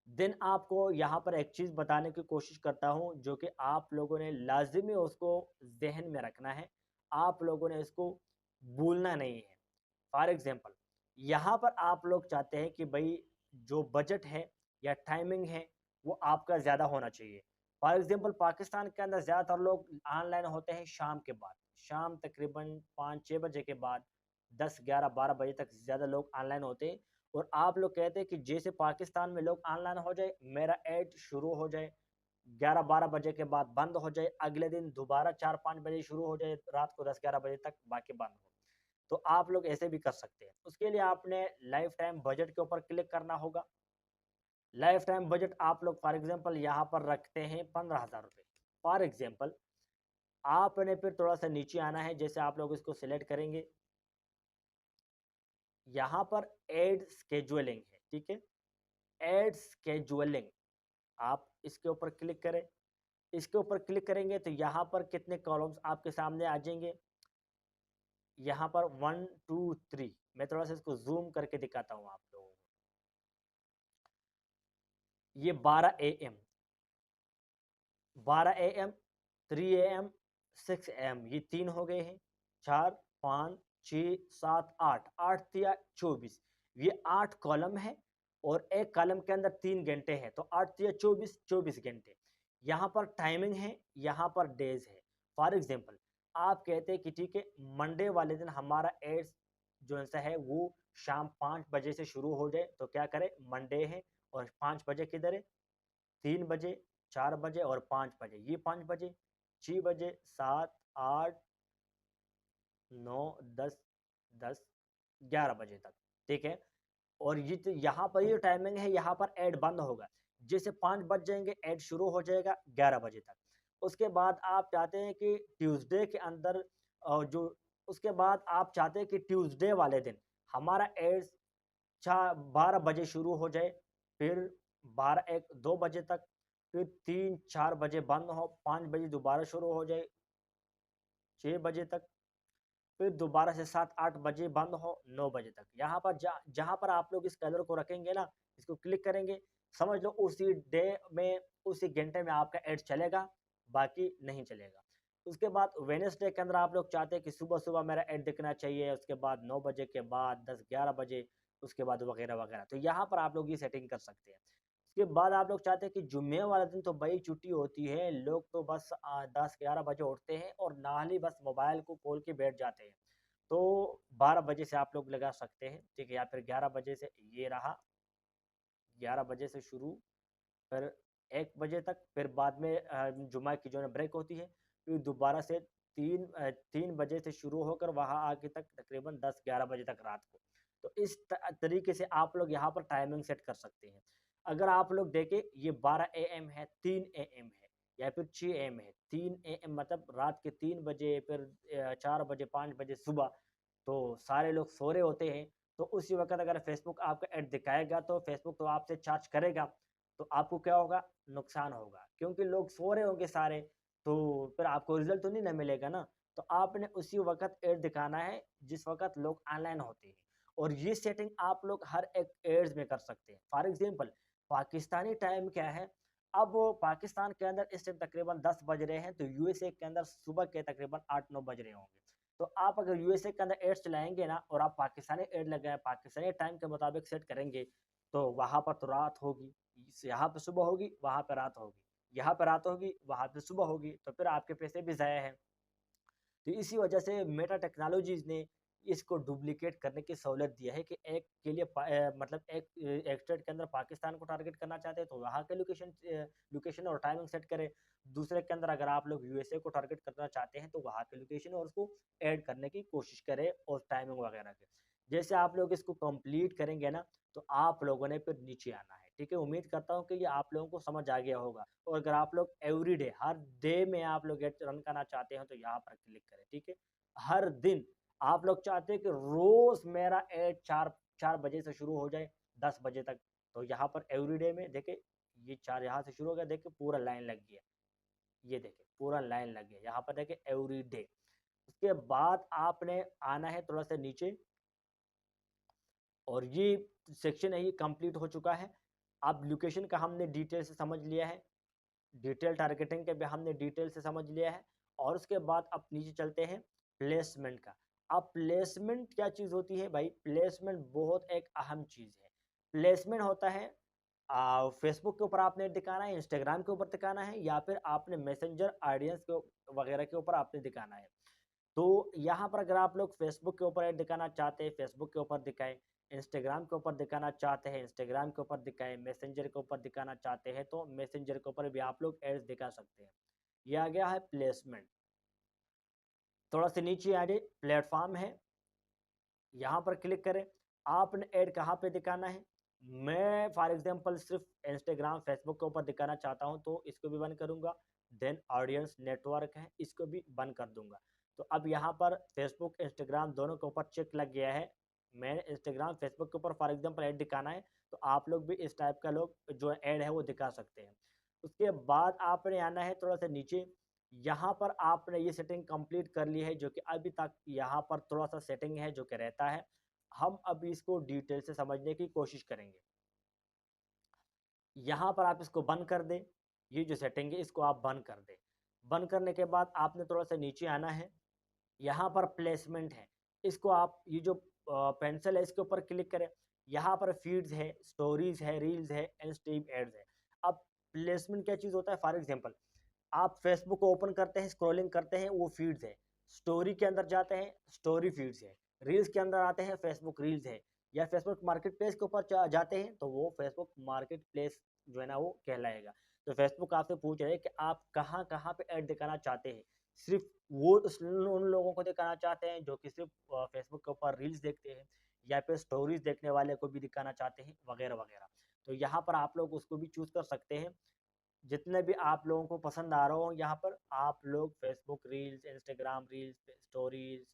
देन आपको यहाँ पर एक चीज़ बताने की कोशिश करता हूँ जो कि आप लोगों ने लाजिमी उसको जहन में रखना है, आप लोगों ने इसको भूलना नहीं है। फॉर एग्जांपल यहाँ पर आप लोग चाहते हैं कि भाई जो बजट है या टाइमिंग है वो आपका ज़्यादा होना चाहिए। फॉर एग्जांपल पाकिस्तान के अंदर ज़्यादातर लोग ऑनलाइन होते हैं शाम के बाद, शाम तकरीबन 5-6 बजे के बाद, 10-11-12 बजे तक ज़्यादा लोग ऑनलाइन होते हैं। और आप लोग कहते हैं कि जैसे पाकिस्तान में लोग ऑनलाइन हो जाए, मेरा ऐड शुरू हो जाए 11-12 बजे के बाद बंद हो जाए, अगले दिन दोबारा 4-5 बजे शुरू हो जाए, रात को 10-11 बजे तक बाकी बंद हो। तो आप लोग ऐसे भी कर सकते हैं। उसके लिए आपने लाइफ टाइम बजट के ऊपर क्लिक करना होगा। लाइफ टाइम बजट आप लोग फॉर एग्जांपल यहाँ पर रखते हैं 15,000 रुपये फॉर एग्जांपल। आपने फिर थोड़ा सा नीचे आना है, जैसे आप लोग इसको सिलेक्ट करेंगे, यहाँ पर एड स्केजुअलिंग है, ठीक है, एड स्केजुअलिंग, आप इसके ऊपर क्लिक करें। इसके ऊपर क्लिक करेंगे तो यहाँ पर कितने कॉलम्स आपके सामने आ जाएंगे, यहाँ पर 1 2 3। मैं थोड़ा सा इसको जूम करके दिखाता हूँ आप लोगों को। ये 12 AM, 12 AM, 3 AM, 6 AM, ये 3 हो गए हैं, 4 5 6 7 8, 8 या 24, ये 8 कॉलम है और एक कॉलम के अंदर 3 घंटे हैं, तो 8 या 24, 24 घंटे। यहाँ पर टाइमिंग है, यहाँ पर डेज है। फॉर एग्जाम्पल आप कहते हैं कि ठीक है मंडे वाले दिन हमारा एड्स जो सा है वो शाम 5 बजे से शुरू हो जाए, तो क्या करें, मंडे है और 5 बजे किधर है, 3 बजे, 4 बजे और 5 बजे, ये 5 बजे, 6 बजे, 7, 8, 9, 10, 10, 11 बजे तक, ठीक है। और ये यहाँ पर ये टाइमिंग है, यहाँ पर ऐड बंद होगा। जैसे 5 बज जाएँगे, ऐड शुरू हो जाएगा 11 बजे तक। उसके बाद आप चाहते हैं कि ट्यूज़डे के अंदर जो उसके बाद आप चाहते हैं कि ट्यूज़डे वाले दिन हमारा ऐड 12 बजे शुरू हो जाए, फिर 12, 1, 2 बजे तक, फिर 3, 4 बजे बंद हो, 5 बजे दोबारा शुरू हो जाए, 6 बजे तक, फिर दोबारा से 7-8 बजे बंद हो 9 बजे तक। यहाँ पर जहाँ पर आप लोग इस कैलेंडर को रखेंगे ना, इसको क्लिक करेंगे, समझ लो उसी डे में, उसी घंटे में आपका ऐड चलेगा, बाकी नहीं चलेगा। उसके बाद वेडनेसडे के अंदर आप लोग चाहते हैं कि सुबह-सुबह मेरा ऐड दिखना चाहिए, उसके बाद 9 बजे के बाद 10-11 बजे, उसके बाद वगैरह-वगैरह। तो यहाँ पर आप लोग ये सेटिंग कर सकते हैं। उसके बाद आप लोग चाहते हैं कि जुम्मे वाले दिन तो भई छुट्टी होती है, लोग तो बस 10-11 बजे उठते हैं और नाली बस मोबाइल को खोल के बैठ जाते हैं। तो 12 बजे से आप लोग लगा सकते हैं, ठीक है? या फिर 11 बजे से ये रहा, 11 बजे से शुरू, फिर 1 बजे तक, फिर बाद में जुम्मा की जो है ब्रेक होती है, फिर दोबारा से 3 बजे से शुरू होकर वहाँ आके तक तकरीबन 10-11 बजे तक रात को। तो इस तरीके से आप लोग यहाँ पर टाइमिंग सेट कर सकते हैं। अगर आप लोग देखें, ये 12 एएम है, 3 एएम है या फिर 6 एएम है। 3 एएम मतलब रात के 3 बजे, फिर 4 बजे, 5 बजे सुबह, तो सारे लोग सो रहे होते हैं। तो उसी वक़्त अगर फ़ेसबुक आपका ऐड दिखाएगा तो फ़ेसबुक तो आपसे चार्ज करेगा, तो आपको क्या होगा? नुकसान होगा, क्योंकि लोग सो रहे होंगे सारे, तो फिर आपको रिज़ल्ट तो नहीं ना मिलेगा ना। तो आपने उसी वक़्त ऐड दिखाना है जिस वक़्त लोग ऑनलाइन होते हैं, और ये सेटिंग आप लोग हर एक एड्स में कर सकते हैं। फॉर एग्ज़ाम्पल पाकिस्तानी टाइम क्या है? अब पाकिस्तान के अंदर इस टाइम तकरीबन 10 बज रहे हैं, तो यूएसए के अंदर सुबह के तकरीबन 8-9 बज रहे होंगे। तो आप अगर यूएसए के अंदर एड्स चलाएँगे ना और आप पाकिस्तानी ऐड लगाएँ, पाकिस्तानी टाइम के मुताबिक सेट करेंगे, तो वहाँ पर तो रात होगी, यहाँ पे सुबह होगी, वहाँ पे रात होगी, यहाँ पे रात होगी, वहाँ पे सुबह होगी, तो फिर आपके पैसे भी ज़ाया हैं। तो इसी वजह से मेटा टेक्नोलॉजीज़ ने इसको डुप्लीकेट करने की सहूलियत दिया है कि एक के लिए मतलब एक स्टेट के अंदर पाकिस्तान को टारगेट करना चाहते हैं तो वहाँ के लोकेशन और टाइमिंग सेट करें। दूसरे के अंदर अगर आप लोग यूएसए को टारगेट करना चाहते हैं तो वहाँ के लोकेशन और उसको ऐड करने की कोशिश करें और टाइमिंग वगैरह के। जैसे आप लोग इसको कंप्लीट करेंगे ना, तो आप लोगों ने फिर नीचे आना है, ठीक है? उम्मीद करता हूँ कि ये आप लोगों को समझ आ गया होगा। और अगर आप लोग एवरीडे हर डे में आप लोग एड रन करना चाहते हैं तो यहाँ पर क्लिक करें, ठीक है? हर दिन आप लोग चाहते हैं कि रोज मेरा एड 4 बजे से शुरू हो जाए 10 बजे तक, तो यहाँ पर एवरीडे में देखिए, ये 4 यहाँ से शुरू हो गया, देखिए पूरा लाइन लग गया, ये देखिए पूरा लाइन लग गया, यहाँ पर देखिए एवरीडे। उसके बाद आपने आना है थोड़ा सा नीचे, और ये सेक्शन है, ये कंप्लीट हो चुका है। अब लोकेशन का हमने डिटेल से समझ लिया है, डिटेल टारगेटिंग के भी हमने डिटेल से समझ लिया है, और उसके बाद अब नीचे चलते हैं प्लेसमेंट का। अब प्लेसमेंट क्या चीज़ होती है भाई? प्लेसमेंट बहुत एक अहम चीज़ है। प्लेसमेंट होता है फेसबुक के ऊपर आपने दिखाना है, इंस्टाग्राम के ऊपर दिखाना है, या फिर आपने मैसेंजर ऑडियंस के वगैरह के ऊपर आपने दिखाना है। तो यहाँ पर अगर आप लोग फेसबुक के ऊपर ऐड दिखाना चाहते हैं, फेसबुक के ऊपर दिखाएं, इंस्टाग्राम के ऊपर दिखाना चाहते हैं, इंस्टाग्राम के ऊपर दिखाएं, मैसेंजर के ऊपर दिखाना चाहते हैं तो मैसेंजर के ऊपर भी आप लोग एड्स दिखा सकते हैं। ये आ गया है प्लेसमेंट। थोड़ा सा नीचे आ जाए, प्लेटफॉर्म है, यहाँ पर क्लिक करें। आपने ऐड कहाँ पे दिखाना है? मैं फॉर एग्जांपल सिर्फ इंस्टाग्राम, फेसबुक के ऊपर दिखाना चाहता हूँ तो इसको भी बंद करूँगा। देन ऑडियंस नेटवर्क है, इसको भी बंद कर दूँगा। तो अब यहाँ पर फेसबुक, इंस्टाग्राम दोनों के ऊपर चेक लग गया है। मैंने इंस्टाग्राम, फेसबुक के ऊपर फॉर एग्जांपल ऐड दिखाना है, तो आप लोग भी इस टाइप का लोग जो ऐड है वो दिखा सकते हैं। उसके बाद आपने आना है थोड़ा सा नीचे, यहाँ पर आपने ये सेटिंग कंप्लीट कर ली है, जो कि अभी तक यहाँ पर थोड़ा सा सेटिंग है जो कि रहता है। हम अभी इसको डिटेल से समझने की कोशिश करेंगे। यहाँ पर आप इसको बंद कर दें, ये जो सेटिंग है इसको आप बंद कर दें। बंद करने के बाद आपने थोड़ा सा नीचे आना है, यहाँ पर प्लेसमेंट है, इसको आप ये जो पेंसिल है इसके ऊपर क्लिक करें। यहाँ पर फीड्स है, स्टोरीज है, रील्स है एंड स्ट्रीम एड्स है। अब प्लेसमेंट क्या चीज़ होता है? फॉर एग्जाम्पल आप फेसबुक को ओपन करते हैं, स्क्रॉलिंग करते हैं, वो फीड्स है। स्टोरी के अंदर जाते हैं, स्टोरी फीड्स है। रील्स के अंदर आते हैं, फेसबुक रील्स है। या फेसबुक मार्केट प्लेस के ऊपर जाते हैं तो वो फेसबुक मार्केट प्लेस जो है ना वो कहलाएगा। तो फेसबुक आपसे पूछ रहे हैं कि आप कहाँ कहाँ पे ऐड दिखाना चाहते हैं। सिर्फ वो उन लोगों को दिखाना चाहते हैं जो कि सिर्फ फेसबुक के ऊपर रील्स देखते हैं, या फिर स्टोरीज देखने वाले को भी दिखाना चाहते हैं, वगैरह वगैरह। तो यहाँ पर आप लोग उसको भी चूज कर सकते हैं। जितने भी आप लोगों को पसंद आ रहा हो, यहाँ पर आप लोग Facebook reels, Instagram reels, stories,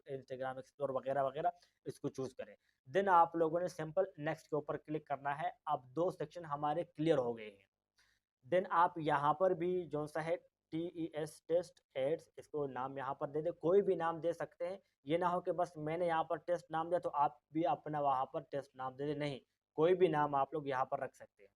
Instagram explore वगैरह वगैरह इसको चूज करें। देन आप लोगों ने सिंपल नेक्स्ट के ऊपर क्लिक करना है। अब 2 सेक्शन हमारे क्लियर हो गए हैं। देन आप यहाँ पर भी जो सा है TES टेस्ट एड्स, इसको नाम यहाँ पर दे दे, कोई भी नाम दे सकते हैं। ये ना हो कि बस मैंने यहाँ पर टेस्ट नाम दिया तो आप भी अपना वहाँ पर टेस्ट नाम दे दे, नहीं, कोई भी नाम आप लोग यहाँ पर रख सकते हैं।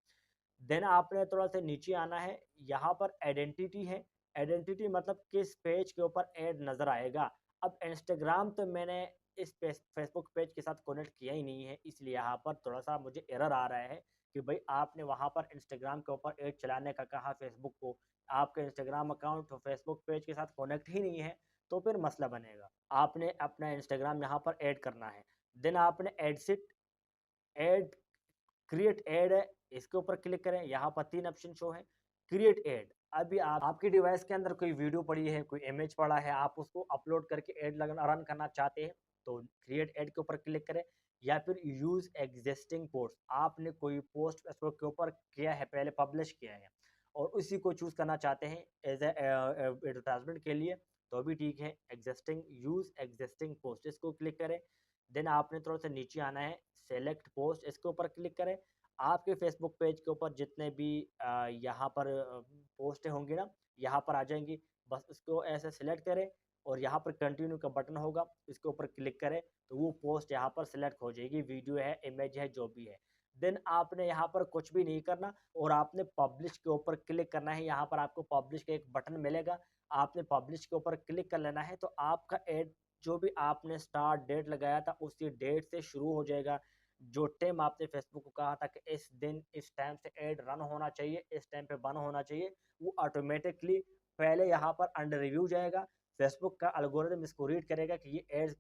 देन आपने थोड़ा सा नीचे आना है, यहाँ पर आइडेंटिटी है। आइडेंटिटी मतलब किस पेज के ऊपर ऐड नज़र आएगा। अब इंस्टाग्राम तो मैंने इस फेसबुक पेज के साथ कनेक्ट किया ही नहीं है, इसलिए यहाँ पर थोड़ा सा मुझे एरर आ रहा है कि भाई आपने वहाँ पर इंस्टाग्राम के ऊपर ऐड चलाने का कहा फेसबुक को, आपका इंस्टाग्राम अकाउंट तो फेसबुक पेज के साथ कनेक्ट ही नहीं है, तो फिर मसला बनेगा। आपने अपना इंस्टाग्राम यहाँ पर ऐड करना है। देन आपने एडसिट ऐड क्रिएट ऐड है, इसके ऊपर क्लिक करें। यहाँ पर 3 ऑप्शन शो है। क्रिएट ऐड, अभी आपकी डिवाइस के अंदर कोई वीडियो पड़ी है, कोई इमेज पड़ा है, आप उसको अपलोड करके ऐड रन करना चाहते हैं, तो क्रिएट ऐड के ऊपर क्लिक करें। या फिर यूज एग्जिस्टिंग पोस्ट, आपने कोई पोस्ट फेसबुक के ऊपर किया है, पहले पब्लिश किया है और उसी को चूज करना चाहते हैं एज एडवर्टाइजमेंट के लिए, तो भी ठीक है। एग्जिस्टिंग, यूज एग्जिस्टिंग पोस्ट, इसको क्लिक करें। देन आपने थोड़ा सा नीचे आना है, सेलेक्ट पोस्ट, इसके ऊपर क्लिक करें। आपके फेसबुक पेज के ऊपर जितने भी यहाँ पर पोस्ट होंगी ना, यहाँ पर आ जाएंगी। बस उसको ऐसे सिलेक्ट करें और यहाँ पर कंटिन्यू का बटन होगा, इसके ऊपर क्लिक करें तो वो पोस्ट यहाँ पर सिलेक्ट हो जाएगी, वीडियो है, इमेज है, जो भी है। देन आपने यहाँ पर कुछ भी नहीं करना और आपने पब्लिश के ऊपर क्लिक करना है। यहाँ पर आपको पब्लिश का एक बटन मिलेगा, आपने पब्लिश के ऊपर क्लिक कर लेना है, तो आपका एड जो भी आपने स्टार्ट डेट लगाया था उसी डेट से शुरू हो जाएगा। जो टाइम आपने फेसबुक को कहा था कि इस दिन इस टाइम से ऐड रन होना चाहिए, इस टाइम पे बंद होना चाहिए, वो ऑटोमेटिकली पहले यहाँ पर अंडर रिव्यू जाएगा। फेसबुक का एल्गोरिदम इसको रीड करेगा कि ये एड्स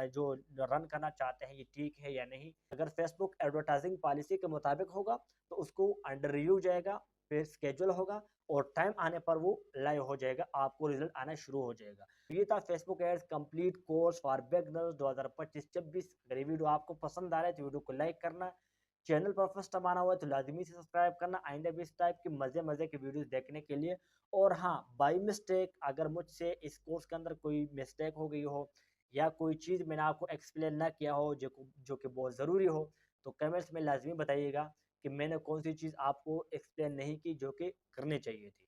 जो रन करना चाहते हैं ये ठीक है या नहीं। अगर फेसबुक एडवर्टाइजिंग पॉलिसी के मुताबिक होगा तो उसको अंडर रिव्यू जाएगा, फिर स्केड्यूल होगा और टाइम आने पर वो लाइव हो जाएगा, आपको रिजल्ट आना शुरू हो जाएगा। ये था Facebook ads complete course for beginners 2025-26। अगर ये वीडियो आपको पसंद आ रहा है तो वीडियो को लाइक करना, चैनल पर फर्स्ट टाइम आना हुआ है तो लाजमी से सब्सक्राइब करना, आइंदा भी इस टाइप की मजे मजे की वीडियोस देखने के लिए। और हाँ, बाई मिस्टेक अगर मुझसे इस कोर्स के अंदर कोई मिस्टेक हो गई हो या कोई चीज़ मैंने आपको एक्सप्लेन ना किया हो जो कि बहुत ज़रूरी हो, तो कमेंट्स में लाजमी बताइएगा कि मैंने कौन सी चीज़ आपको एक्सप्लेन नहीं की जो कि करनी चाहिए थी।